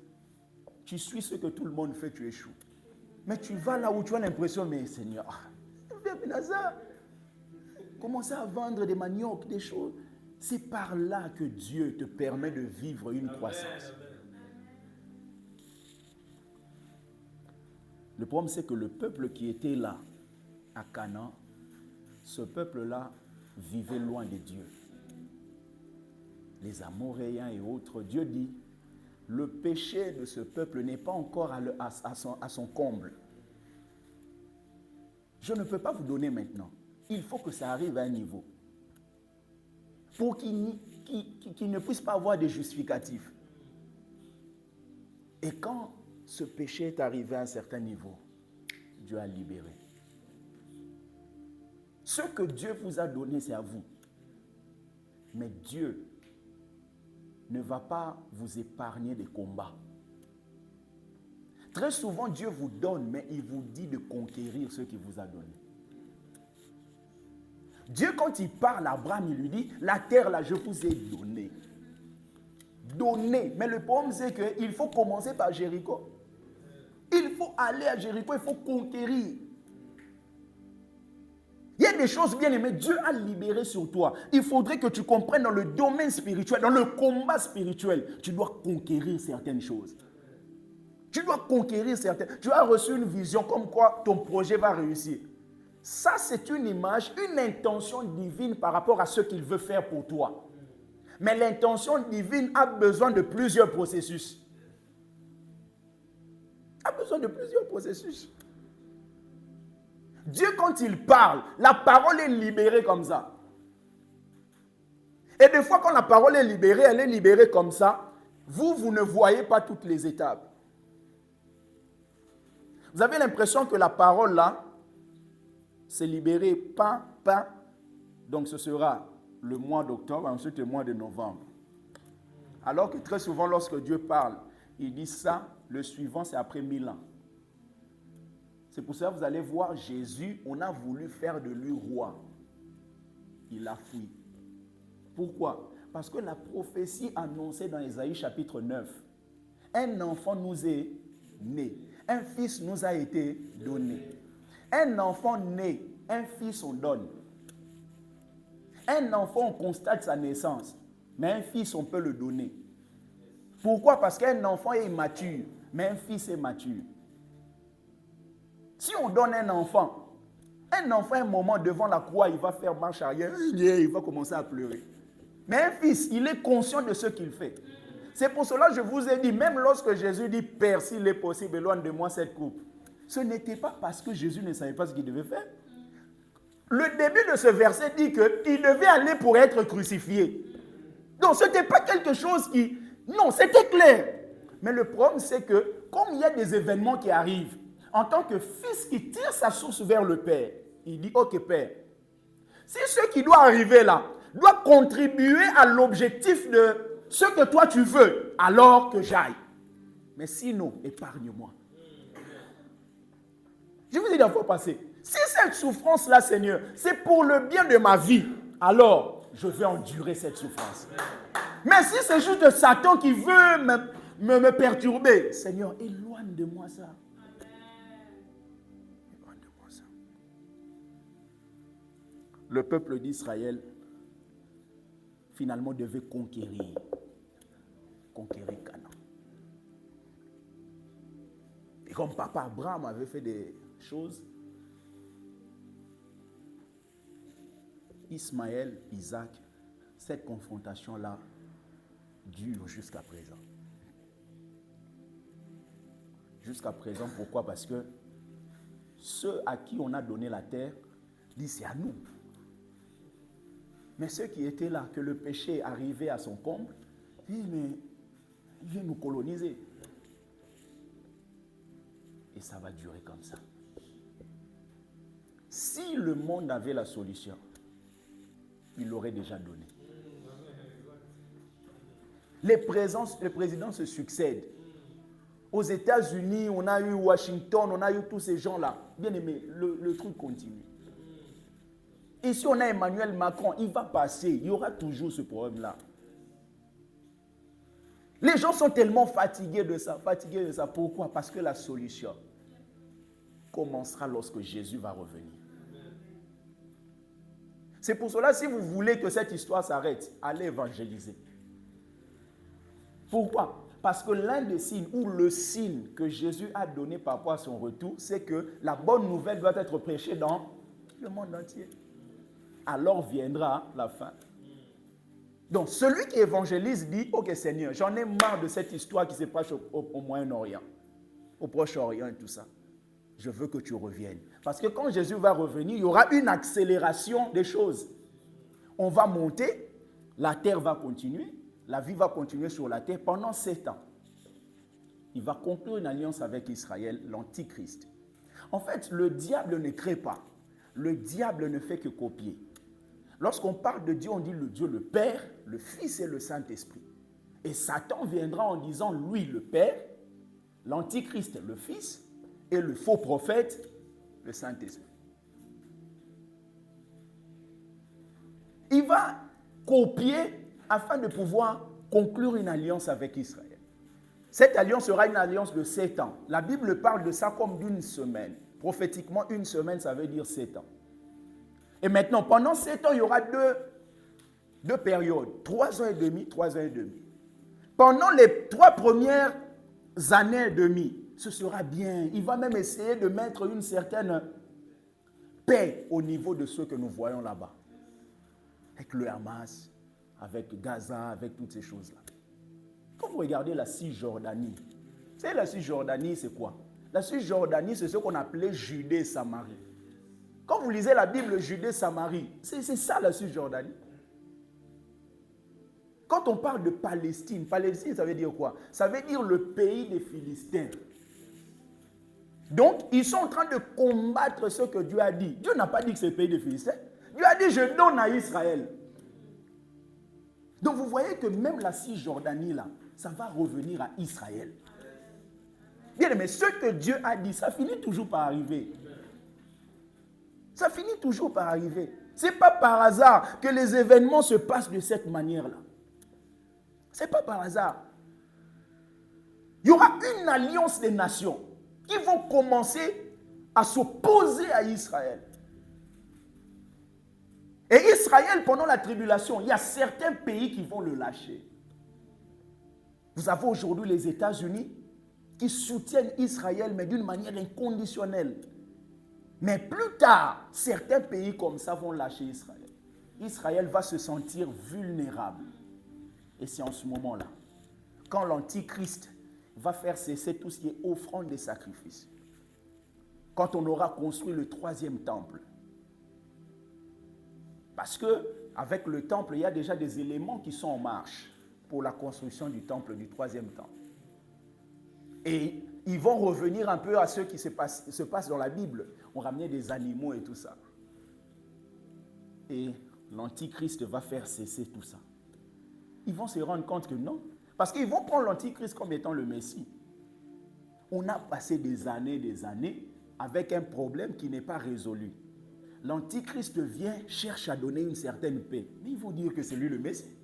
tu suis ce que tout le monde fait, tu échoues. Mais tu vas là où tu as l'impression, mais Seigneur, commencer à vendre des maniocs, des choses. C'est par là que Dieu te permet de vivre une croissance. Le problème, c'est que le peuple qui était là, à Canaan, ce peuple-là vivait loin de Dieu. Les Amoréens et autres, Dieu dit, le péché de ce peuple n'est pas encore à son comble. Je ne peux pas vous donner maintenant. Il faut que ça arrive à un niveau. Pour qu'il ne puisse pas avoir de justificatifs. Et quand ce péché est arrivé à un certain niveau, Dieu a libéré. Ce que Dieu vous a donné, c'est à vous. Mais Dieu ne va pas vous épargner des combats. Très souvent, Dieu vous donne, mais il vous dit de conquérir ce qu'il vous a donné. Dieu, quand il parle à Abraham, il lui dit, la terre là, je vous ai donné. Donné. Mais le problème, c'est qu'il faut commencer par Jéricho. Il faut aller à Jéricho, il faut conquérir. Il y a des choses bien aimées, Dieu a libéré sur toi. Il faudrait que tu comprennes dans le domaine spirituel, dans le combat spirituel, tu dois conquérir certaines choses. Tu dois conquérir certaines. Tu as reçu une vision comme quoi ton projet va réussir. Ça, c'est une image, une intention divine par rapport à ce qu'il veut faire pour toi. Mais l'intention divine a besoin de plusieurs processus. A besoin de plusieurs processus. Dieu, quand il parle, la parole est libérée comme ça. Et des fois, quand la parole est libérée, elle est libérée comme ça. Vous ne voyez pas toutes les étapes. Vous avez l'impression que la parole là, c'est libéré pas. Donc ce sera le mois d'octobre, ensuite le mois de novembre. Alors que très souvent, lorsque Dieu parle, il dit ça, le suivant, c'est après 1000 ans. C'est pour ça que vous allez voir Jésus, on a voulu faire de lui roi. Il a fui. Pourquoi? Parce que la prophétie annoncée dans Ésaïe chapitre 9, un enfant nous est né, un fils nous a été donné. Un enfant né, un fils on donne. Un enfant, on constate sa naissance, mais un fils, on peut le donner. Pourquoi? Parce qu'un enfant est immature, mais un fils est mature. Si on donne un enfant, à un moment devant la croix, il va faire marche arrière, il va commencer à pleurer. Mais un fils, il est conscient de ce qu'il fait. C'est pour cela que je vous ai dit, même lorsque Jésus dit, Père, s'il est possible, éloigne de moi cette coupe. Ce n'était pas parce que Jésus ne savait pas ce qu'il devait faire. Le début de ce verset dit qu'il devait aller pour être crucifié. Donc ce n'était pas quelque chose qui... Non, c'était clair. Mais le problème, c'est que comme il y a des événements qui arrivent, en tant que fils qui tire sa source vers le Père, il dit, ok Père, si ce qui doit arriver là doit contribuer à l'objectif de ce que toi tu veux, alors que j'aille. Mais sinon, épargne-moi. Je vous ai dit la fois passée, si cette souffrance-là, Seigneur, c'est pour le bien de ma vie, alors je vais endurer cette souffrance. Mais si c'est juste Satan qui veut me perturber, Seigneur, éloigne de moi ça. Éloigne de moi ça. Le peuple d'Israël finalement devait conquérir Canaan. Et comme papa Abraham avait fait des choses, Ismaël, Isaac, cette confrontation-là dure jusqu'à présent. Jusqu'à présent, pourquoi? Parce que ceux à qui on a donné la terre disent c'est à nous. Mais ceux qui étaient là, que le péché arrivait à son comble, disent mais il vient nous coloniser. Et ça va durer comme ça. Si le monde avait la solution, il l'aurait déjà donné. Les présidents se succèdent. Aux États-Unis, on a eu Washington, on a eu tous ces gens-là. Bien aimé, le truc continue. Ici, on a Emmanuel Macron, il va passer. Il y aura toujours ce problème-là. Les gens sont tellement fatigués de ça. Pourquoi? Parce que la solution commencera lorsque Jésus va revenir. C'est pour cela, si vous voulez que cette histoire s'arrête, allez évangéliser. Pourquoi? Parce que l'un des signes, ou le signe que Jésus a donné par rapport à son retour, c'est que la bonne nouvelle doit être prêchée dans le monde entier. Alors viendra la fin. Donc, celui qui évangélise dit, ok Seigneur, j'en ai marre de cette histoire qui se passe au Moyen-Orient, au Proche-Orient et tout ça. Je veux que tu reviennes. Parce que quand Jésus va revenir, il y aura une accélération des choses. On va monter, la terre va continuer, la vie va continuer sur la terre pendant 7 ans. Il va conclure une alliance avec Israël, l'Antichrist. En fait, le diable ne crée pas. Le diable ne fait que copier. Lorsqu'on parle de Dieu, on dit le Dieu le Père, le Fils et le Saint-Esprit. Et Satan viendra en disant lui le Père, l'Antichrist le Fils et le faux prophète le Saint-Esprit. Il va copier afin de pouvoir conclure une alliance avec Israël. Cette alliance sera une alliance de 7 ans. La Bible parle de ça comme d'une semaine. Prophétiquement, une semaine, ça veut dire 7 ans. Et maintenant, pendant 7 ans, il y aura deux périodes. 3 ans et demi, 3 ans et demi. Pendant les 3 premières années et demie, ce sera bien. Il va même essayer de mettre une certaine paix au niveau de ceux que nous voyons là-bas. Avec le Hamas, avec Gaza, avec toutes ces choses-là. Quand vous regardez la Cisjordanie, vous savez la Cisjordanie, c'est quoi? La Cisjordanie, c'est ce qu'on appelait Judée-Samarie. Quand vous lisez la Bible, Judée-Samarie, c'est ça la Cisjordanie. Quand on parle de Palestine, Palestine, ça veut dire quoi? Ça veut dire le pays des Philistins. Donc, ils sont en train de combattre ce que Dieu a dit. Dieu n'a pas dit que c'est le pays des Philistins. Dieu a dit, je donne à Israël. Donc, vous voyez que même la Cisjordanie, là, ça va revenir à Israël. Bien, mais ce que Dieu a dit, ça finit toujours par arriver. Ça finit toujours par arriver. Ce n'est pas par hasard que les événements se passent de cette manière-là. Ce n'est pas par hasard. Il y aura une alliance des nations qui vont commencer à s'opposer à Israël. Et Israël, pendant la tribulation, il y a certains pays qui vont le lâcher. Vous avez aujourd'hui les États-Unis qui soutiennent Israël, mais d'une manière inconditionnelle. Mais plus tard, certains pays comme ça vont lâcher Israël. Israël va se sentir vulnérable. Et c'est en ce moment-là, quand l'Antichrist va faire cesser tout ce qui est offrande des sacrifices, quand on aura construit le 3e temple. Parce qu'avec le temple, il y a déjà des éléments qui sont en marche pour la construction du temple, du 3e temple. Et ils vont revenir un peu à ce qui se passe dans la Bible. On ramenait des animaux et tout ça. Et l'Antichrist va faire cesser tout ça. Ils vont se rendre compte que non. Parce qu'ils vont prendre l'Antichrist comme étant le Messie. On a passé des années avec un problème qui n'est pas résolu. L'Antichrist vient, cherche à donner une certaine paix. Mais ils vont dire que c'est lui le Messie.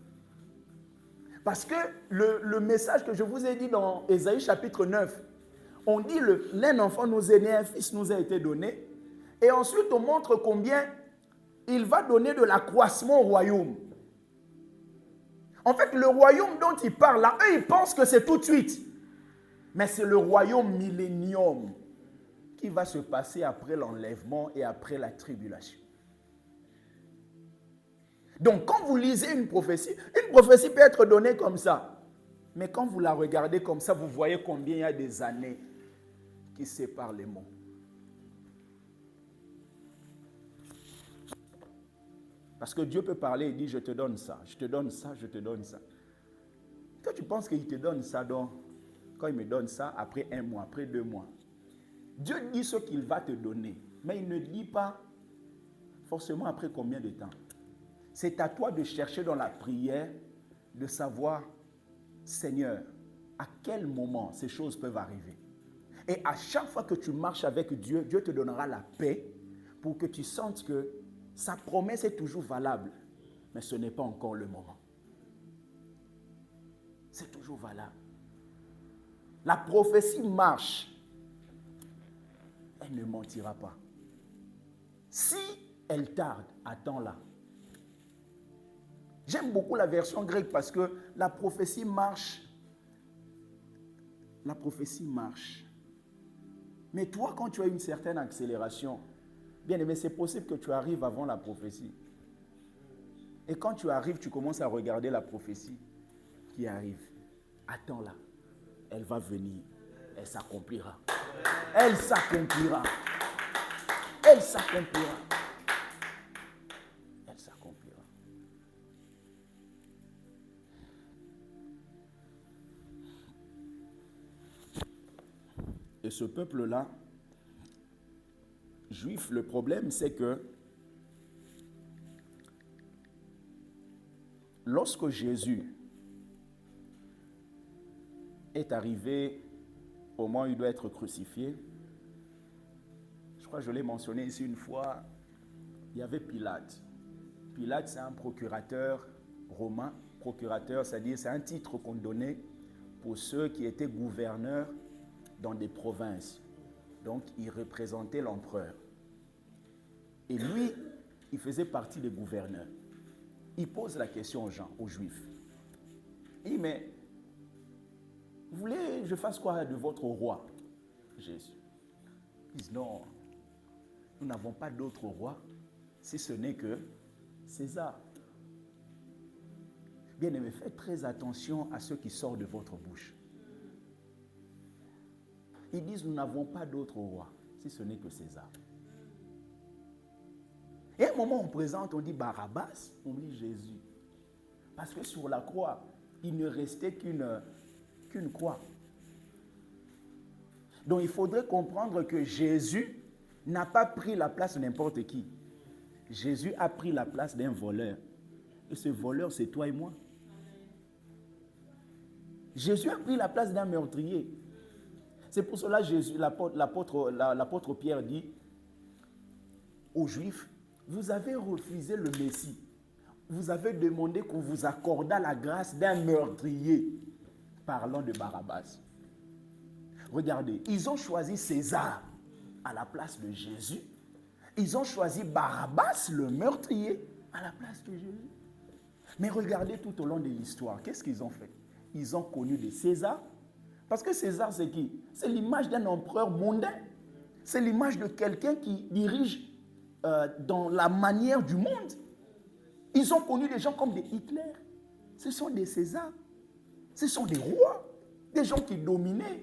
Parce que le message que je vous ai dit dans Ésaïe chapitre 9, on dit l'un enfant nous est né, un fils nous a été donné. Et ensuite on montre combien il va donner de l'accroissement au royaume. En fait, le royaume dont il parle là, eux, ils pensent que c'est tout de suite. Mais c'est le royaume millénium qui va se passer après l'enlèvement et après la tribulation. Donc, quand vous lisez une prophétie peut être donnée comme ça. Mais quand vous la regardez comme ça, vous voyez combien il y a des années qui séparent les mots. Parce que Dieu peut parler et dire, je te donne ça, je te donne ça, je te donne ça. Toi, tu penses qu'il te donne ça quand il me donne ça, après 1 mois, après 2 mois. Dieu dit ce qu'il va te donner, mais il ne dit pas forcément après combien de temps. C'est à toi de chercher dans la prière, de savoir, Seigneur, à quel moment ces choses peuvent arriver. Et à chaque fois que tu marches avec Dieu, Dieu te donnera la paix pour que tu sentes que sa promesse est toujours valable, mais ce n'est pas encore le moment. C'est toujours valable. La prophétie marche. Elle ne mentira pas. Si elle tarde, attends-la. J'aime beaucoup la version grecque parce que la prophétie marche. La prophétie marche. Mais toi, quand tu as une certaine accélération, bien aimé, c'est possible que tu arrives avant la prophétie. Et quand tu arrives, tu commences à regarder la prophétie qui arrive. Attends-la. Elle va venir. Elle s'accomplira. Elle s'accomplira. Elle s'accomplira. Elle s'accomplira. Et ce peuple-là, juif, le problème, c'est que lorsque Jésus est arrivé au moment où il doit être crucifié, je crois que je l'ai mentionné ici une fois, il y avait Pilate. Pilate, c'est un procurateur romain. Procurateur, c'est-à-dire c'est un titre qu'on donnait pour ceux qui étaient gouverneurs dans des provinces. Donc, il représentait l'empereur. Et lui, il faisait partie des gouverneurs. Il pose la question aux gens, aux Juifs. Il dit, mais vous voulez que je fasse quoi de votre roi, Jésus? Ils disent, non, nous n'avons pas d'autre roi, si ce n'est que César. Bien-aimés, faites très attention à ce qui sort de votre bouche. Ils disent, nous n'avons pas d'autre roi, si ce n'est que César. Et à un moment, on présente, on dit Barabbas, on dit Jésus. Parce que sur la croix, il ne restait qu'une croix. Donc il faudrait comprendre que Jésus n'a pas pris la place de n'importe qui. Jésus a pris la place d'un voleur. Et ce voleur, c'est toi et moi. Jésus a pris la place d'un meurtrier. C'est pour cela que l'apôtre Pierre dit aux Juifs, vous avez refusé le Messie. Vous avez demandé qu'on vous accordât la grâce d'un meurtrier. Parlant de Barabbas. Regardez, ils ont choisi César à la place de Jésus. Ils ont choisi Barabbas, le meurtrier, à la place de Jésus. Mais regardez tout au long de l'histoire, qu'est-ce qu'ils ont fait? Ils ont connu des Césars. Parce que César, c'est qui? C'est l'image d'un empereur mondain. C'est l'image de quelqu'un qui dirige dans la manière du monde. Ils ont connu des gens comme des Hitler. Ce sont des Césars. Ce sont des rois. Des gens qui dominaient.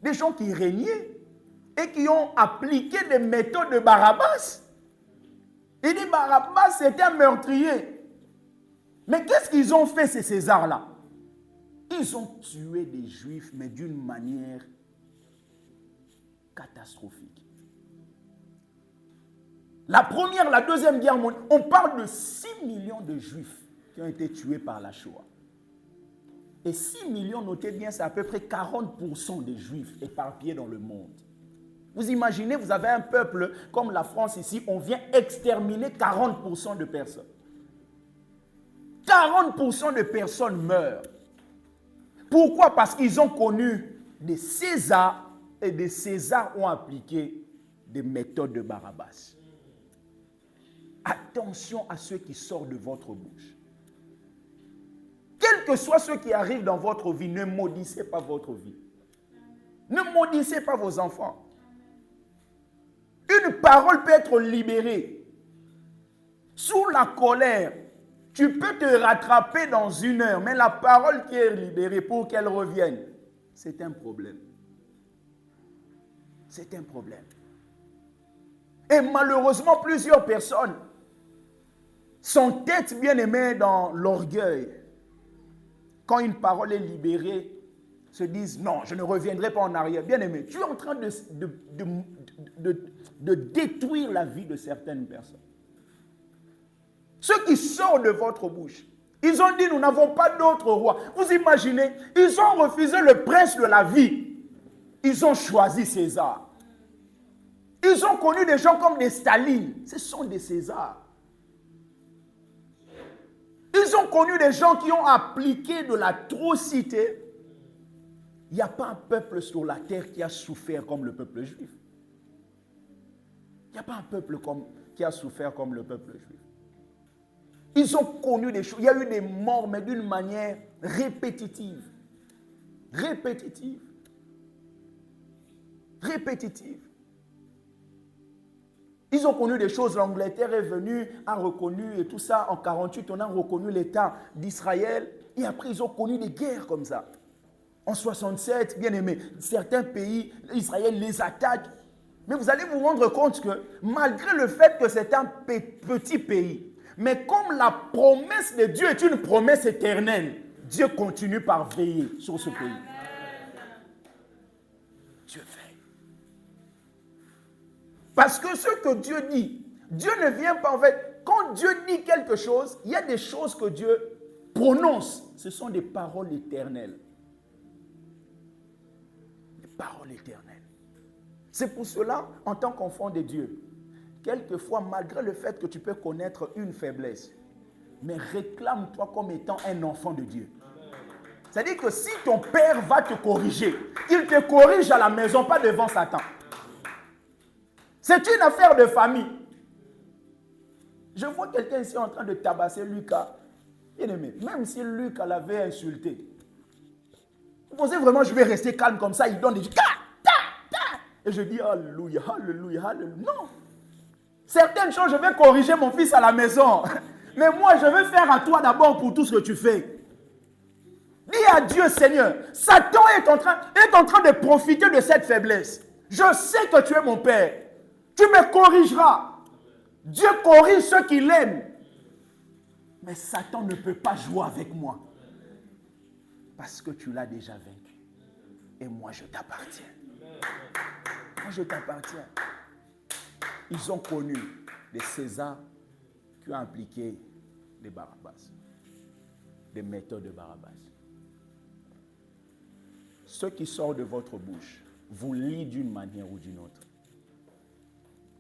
Des gens qui régnaient. Et qui ont appliqué des méthodes de Barabbas. Et dit Barabbas, c'était un meurtrier. Mais qu'est-ce qu'ils ont fait, ces Césars-là? Ils ont tué des Juifs, mais d'une manière catastrophique. La première, la deuxième guerre mondiale, on parle de 6 millions de Juifs qui ont été tués par la Shoah. Et 6 millions, notez bien, c'est à peu près 40% des Juifs éparpillés dans le monde. Vous imaginez, vous avez un peuple comme la France ici, on vient exterminer 40% de personnes. 40% de personnes meurent. Pourquoi? Parce qu'ils ont connu des Césars et des Césars ont appliqué des méthodes de Barabbas. Attention à ce qui sort de votre bouche. Quel quel que soit ce qui arrive dans votre vie, ne maudissez pas votre vie. Ne maudissez pas vos enfants. Une parole peut être libérée. Sous la colère, tu peux te rattraper dans 1 heure, mais la parole qui est libérée pour qu'elle revienne, c'est un problème. C'est un problème. Et malheureusement, plusieurs personnes s'entêtent, bien aimés, dans l'orgueil. Quand une parole est libérée, se disent non, je ne reviendrai pas en arrière. Bien aimé, tu es en train de détruire la vie de certaines personnes. Ce qui sort de votre bouche, ils ont dit nous n'avons pas d'autre roi. Vous imaginez, ils ont refusé le prince de la vie. Ils ont choisi César. Ils ont connu des gens comme des Staline. Ce sont des Césars. Ils ont connu des gens qui ont appliqué de l'atrocité. Il n'y a pas un peuple sur la terre qui a souffert comme le peuple juif. Il n'y a pas un peuple qui a souffert comme le peuple juif. Ils ont connu des choses. Il y a eu des morts, mais d'une manière répétitive. Répétitive. Répétitive. Ils ont connu des choses. L'Angleterre est venue, a reconnu, et tout ça, en 1948, on a reconnu l'État d'Israël. Et après, ils ont connu des guerres comme ça. En 1967, bien aimé, certains pays, Israël les attaque. Mais vous allez vous rendre compte que malgré le fait que c'est un petit pays, mais comme la promesse de Dieu est une promesse éternelle, Dieu continue par veiller sur ce pays. Dieu veille. Parce que ce que Dieu dit, Dieu ne vient pas en fait. Quand Dieu dit quelque chose, il y a des choses que Dieu prononce. Ce sont des paroles éternelles. Parole éternelle. C'est pour cela, en tant qu'enfant de Dieu, quelquefois, malgré le fait que tu peux connaître une faiblesse, mais réclame-toi comme étant un enfant de Dieu. C'est-à-dire que si ton père va te corriger, il te corrige à la maison, pas devant Satan. C'est une affaire de famille. Je vois quelqu'un ici en train de tabasser Lucas. Bien aimé, même si Lucas l'avait insulté, vous pensez vraiment je vais rester calme comme ça, il donne des... Et je dis alléluia, alléluia, alléluia. Non. Certaines choses, je vais corriger mon fils à la maison. Mais moi, je vais faire à toi d'abord pour tout ce que tu fais. Dis à Dieu, Seigneur, Satan est en train de profiter de cette faiblesse. Je sais que tu es mon Père. Tu me corrigeras. Dieu corrige ceux qu'il aime. Mais Satan ne peut pas jouer avec moi. Parce que tu l'as déjà vaincu. Et moi, je t'appartiens. Moi, je t'appartiens. Ils ont connu des Césars qui ont appliqué des Barabbas. Des méthodes de Barabbas. Ce qui sort de votre bouche vous lie d'une manière ou d'une autre.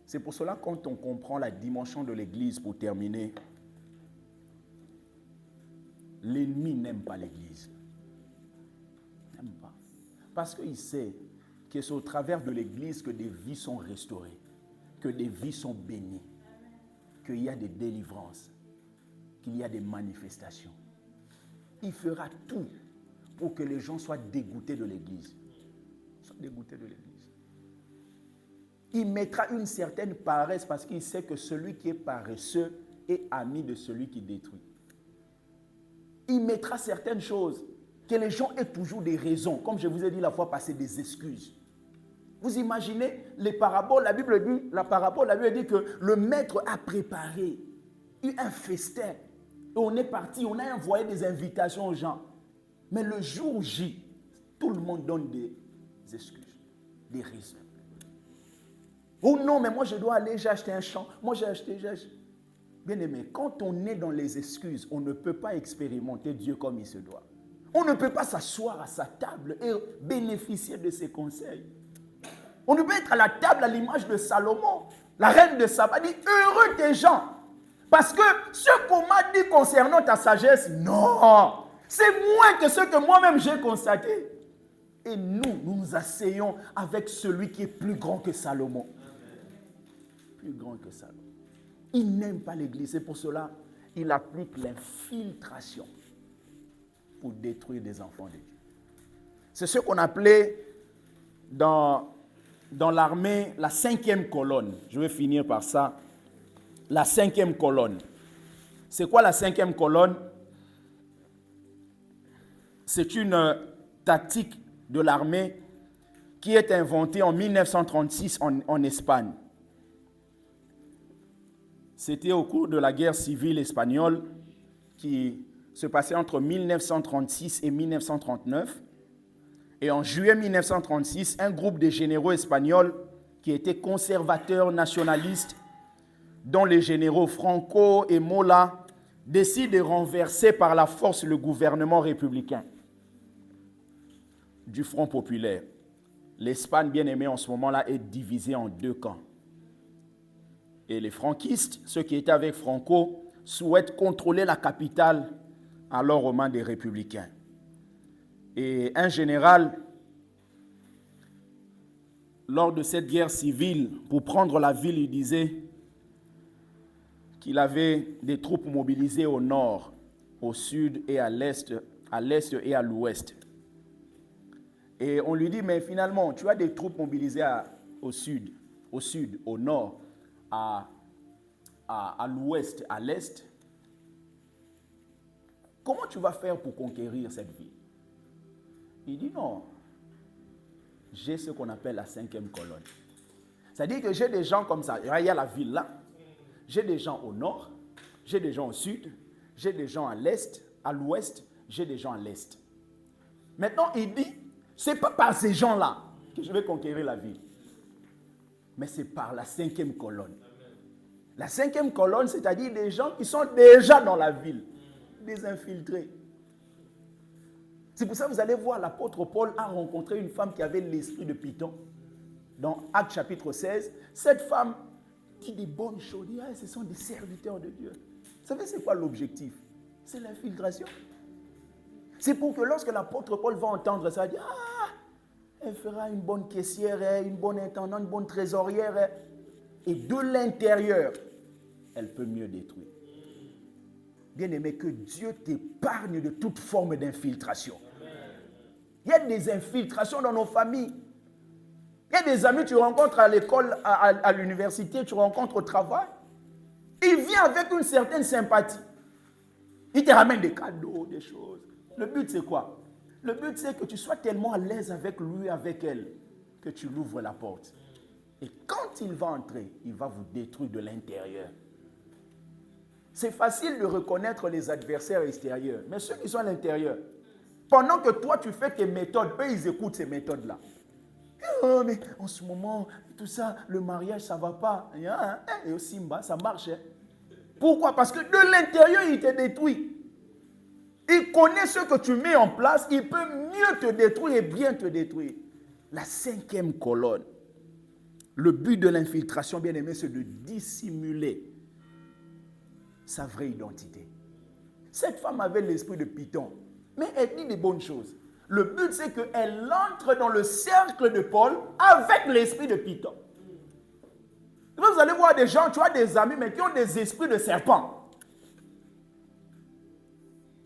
C'est pour cela, quand on comprend la dimension de l'Église, pour terminer, l'ennemi n'aime pas l'Église. N'aime pas. Parce qu'il sait que c'est au travers de l'Église que des vies sont restaurées, que des vies sont bénies, qu'il y a des délivrances, qu'il y a des manifestations. Il fera tout pour que les gens soient dégoûtés de l'Église. Soient dégoûtés de l'Église. Il mettra une certaine paresse parce qu'il sait que celui qui est paresseux est ami de celui qui détruit. Il mettra certaines choses, que les gens aient toujours des raisons, comme je vous ai dit la fois passée, des excuses. Vous imaginez les paraboles, la Bible dit que le maître a préparé un festin. Et on est parti, on a envoyé des invitations aux gens. Mais le jour J, tout le monde donne des excuses, des raisons. Oh non, mais moi je dois aller, j'ai acheté un champ. Moi j'ai acheté. Bien aimé, quand on est dans les excuses, on ne peut pas expérimenter Dieu comme il se doit. On ne peut pas s'asseoir à sa table et bénéficier de ses conseils. On ne peut être à la table à l'image de Salomon. La reine de Saba dit, heureux tes gens. Parce que ce qu'on m'a dit concernant ta sagesse, non, c'est moins que ce que moi-même j'ai constaté. Et nous nous asseyons avec celui qui est plus grand que Salomon. Plus grand que Salomon. Il n'aime pas l'Église. C'est pour cela qu'il applique l'infiltration pour détruire des enfants de Dieu. C'est ce qu'on appelait dans l'armée la 5e colonne. Je vais finir par ça. La 5e colonne. C'est quoi la 5e colonne? C'est une tactique de l'armée qui est inventée en 1936 en Espagne. C'était au cours de la guerre civile espagnole qui se passait entre 1936 et 1939. Et en juillet 1936, un groupe de généraux espagnols qui étaient conservateurs nationalistes, dont les généraux Franco et Mola, décident de renverser par la force le gouvernement républicain du Front populaire. L'Espagne, bien aimée en ce moment-là, est divisée en 2 camps. Et les franquistes, ceux qui étaient avec Franco, souhaitent contrôler la capitale alors aux mains des républicains. Et un général, lors de cette guerre civile, pour prendre la ville, il disait qu'il avait des troupes mobilisées au nord, au sud et à l'est et à l'ouest. Et on lui dit, mais finalement, tu as des troupes mobilisées au sud, au nord, à l'ouest, à l'est. Comment tu vas faire pour conquérir cette ville? Il dit non, j'ai ce qu'on appelle la 5e colonne. C'est-à-dire que j'ai des gens comme ça. Il y a la ville là, j'ai des gens au nord, j'ai des gens au sud, j'ai des gens à l'est, à l'ouest, j'ai des gens à l'est. Maintenant, il dit, ce n'est pas par ces gens-là que je vais conquérir la ville, mais c'est par la 5e colonne. La 5e colonne, c'est-à-dire des gens qui sont déjà dans la ville, des infiltrés. C'est pour ça que vous allez voir, l'apôtre Paul a rencontré une femme qui avait l'esprit de Python. Dans Actes chapitre 16, cette femme dit des bonnes choses. Dit, ce sont des serviteurs de Dieu. Vous savez, c'est quoi l'objectif? C'est l'infiltration. C'est pour que lorsque l'apôtre Paul va entendre ça, il dit, elle fera une bonne caissière, une bonne intendante, une bonne trésorière. Et de l'intérieur, elle peut mieux détruire. Bien-aimé, que Dieu t'épargne de toute forme d'infiltration. Il y a des infiltrations dans nos familles. Il y a des amis que tu rencontres à l'école, à l'université, tu rencontres au travail. Il vient avec une certaine sympathie. Il te ramène des cadeaux, des choses. Le but, c'est quoi? Le but, c'est que tu sois tellement à l'aise avec lui, avec elle, que tu l'ouvres la porte. Et quand il va entrer, il va vous détruire de l'intérieur. C'est facile de reconnaître les adversaires extérieurs, mais ceux qui sont à l'intérieur, pendant que toi tu fais tes méthodes, eux ils écoutent ces méthodes-là. Oh, mais en ce moment, tout ça, le mariage, ça ne va pas. Et au Simba, ça marche. Pourquoi? Parce que de l'intérieur, il te détruit. Il connaît ce que tu mets en place, il peut mieux te détruire et bien te détruire. La 5e colonne. Le but de l'infiltration, bien aimé, c'est de dissimuler sa vraie identité. Cette femme avait l'esprit de Python, mais elle dit des bonnes choses. Le but, c'est qu'elle entre dans le cercle de Paul avec l'esprit de Python. Vous allez voir des gens, tu as des amis, mais qui ont des esprits de serpent.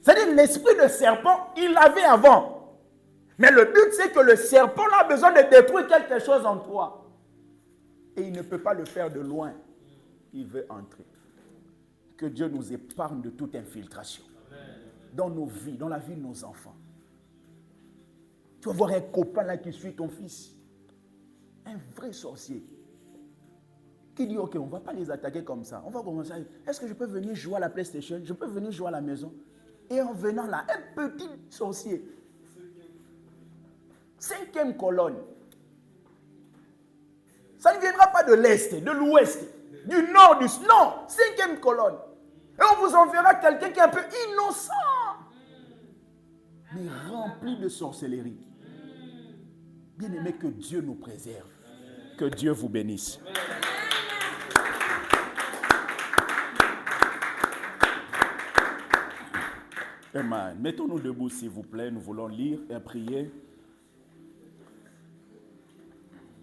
C'est-à-dire, l'esprit de serpent, il l'avait avant. Mais le but, c'est que le serpent a besoin de détruire quelque chose en toi. Et il ne peut pas le faire de loin. Il veut entrer. Que Dieu nous épargne de toute infiltration. Dans nos vies, dans la vie de nos enfants. Tu vas voir un copain là qui suit ton fils. Un vrai sorcier. Qui dit, ok, on ne va pas les attaquer comme ça. On va commencer à dire, est-ce que je peux venir jouer à la PlayStation? Je peux venir jouer à la maison? Et en venant là, un petit sorcier. 5e colonne. Ça ne viendra pas de l'Est, de l'Ouest, du Nord, non, 5e colonne. Et on vous enverra quelqu'un qui est un peu innocent, mais rempli de sorcellerie. Bien aimé, que Dieu nous préserve. Que Dieu vous bénisse. Amen. Mettons-nous debout, s'il vous plaît. Nous voulons lire et prier.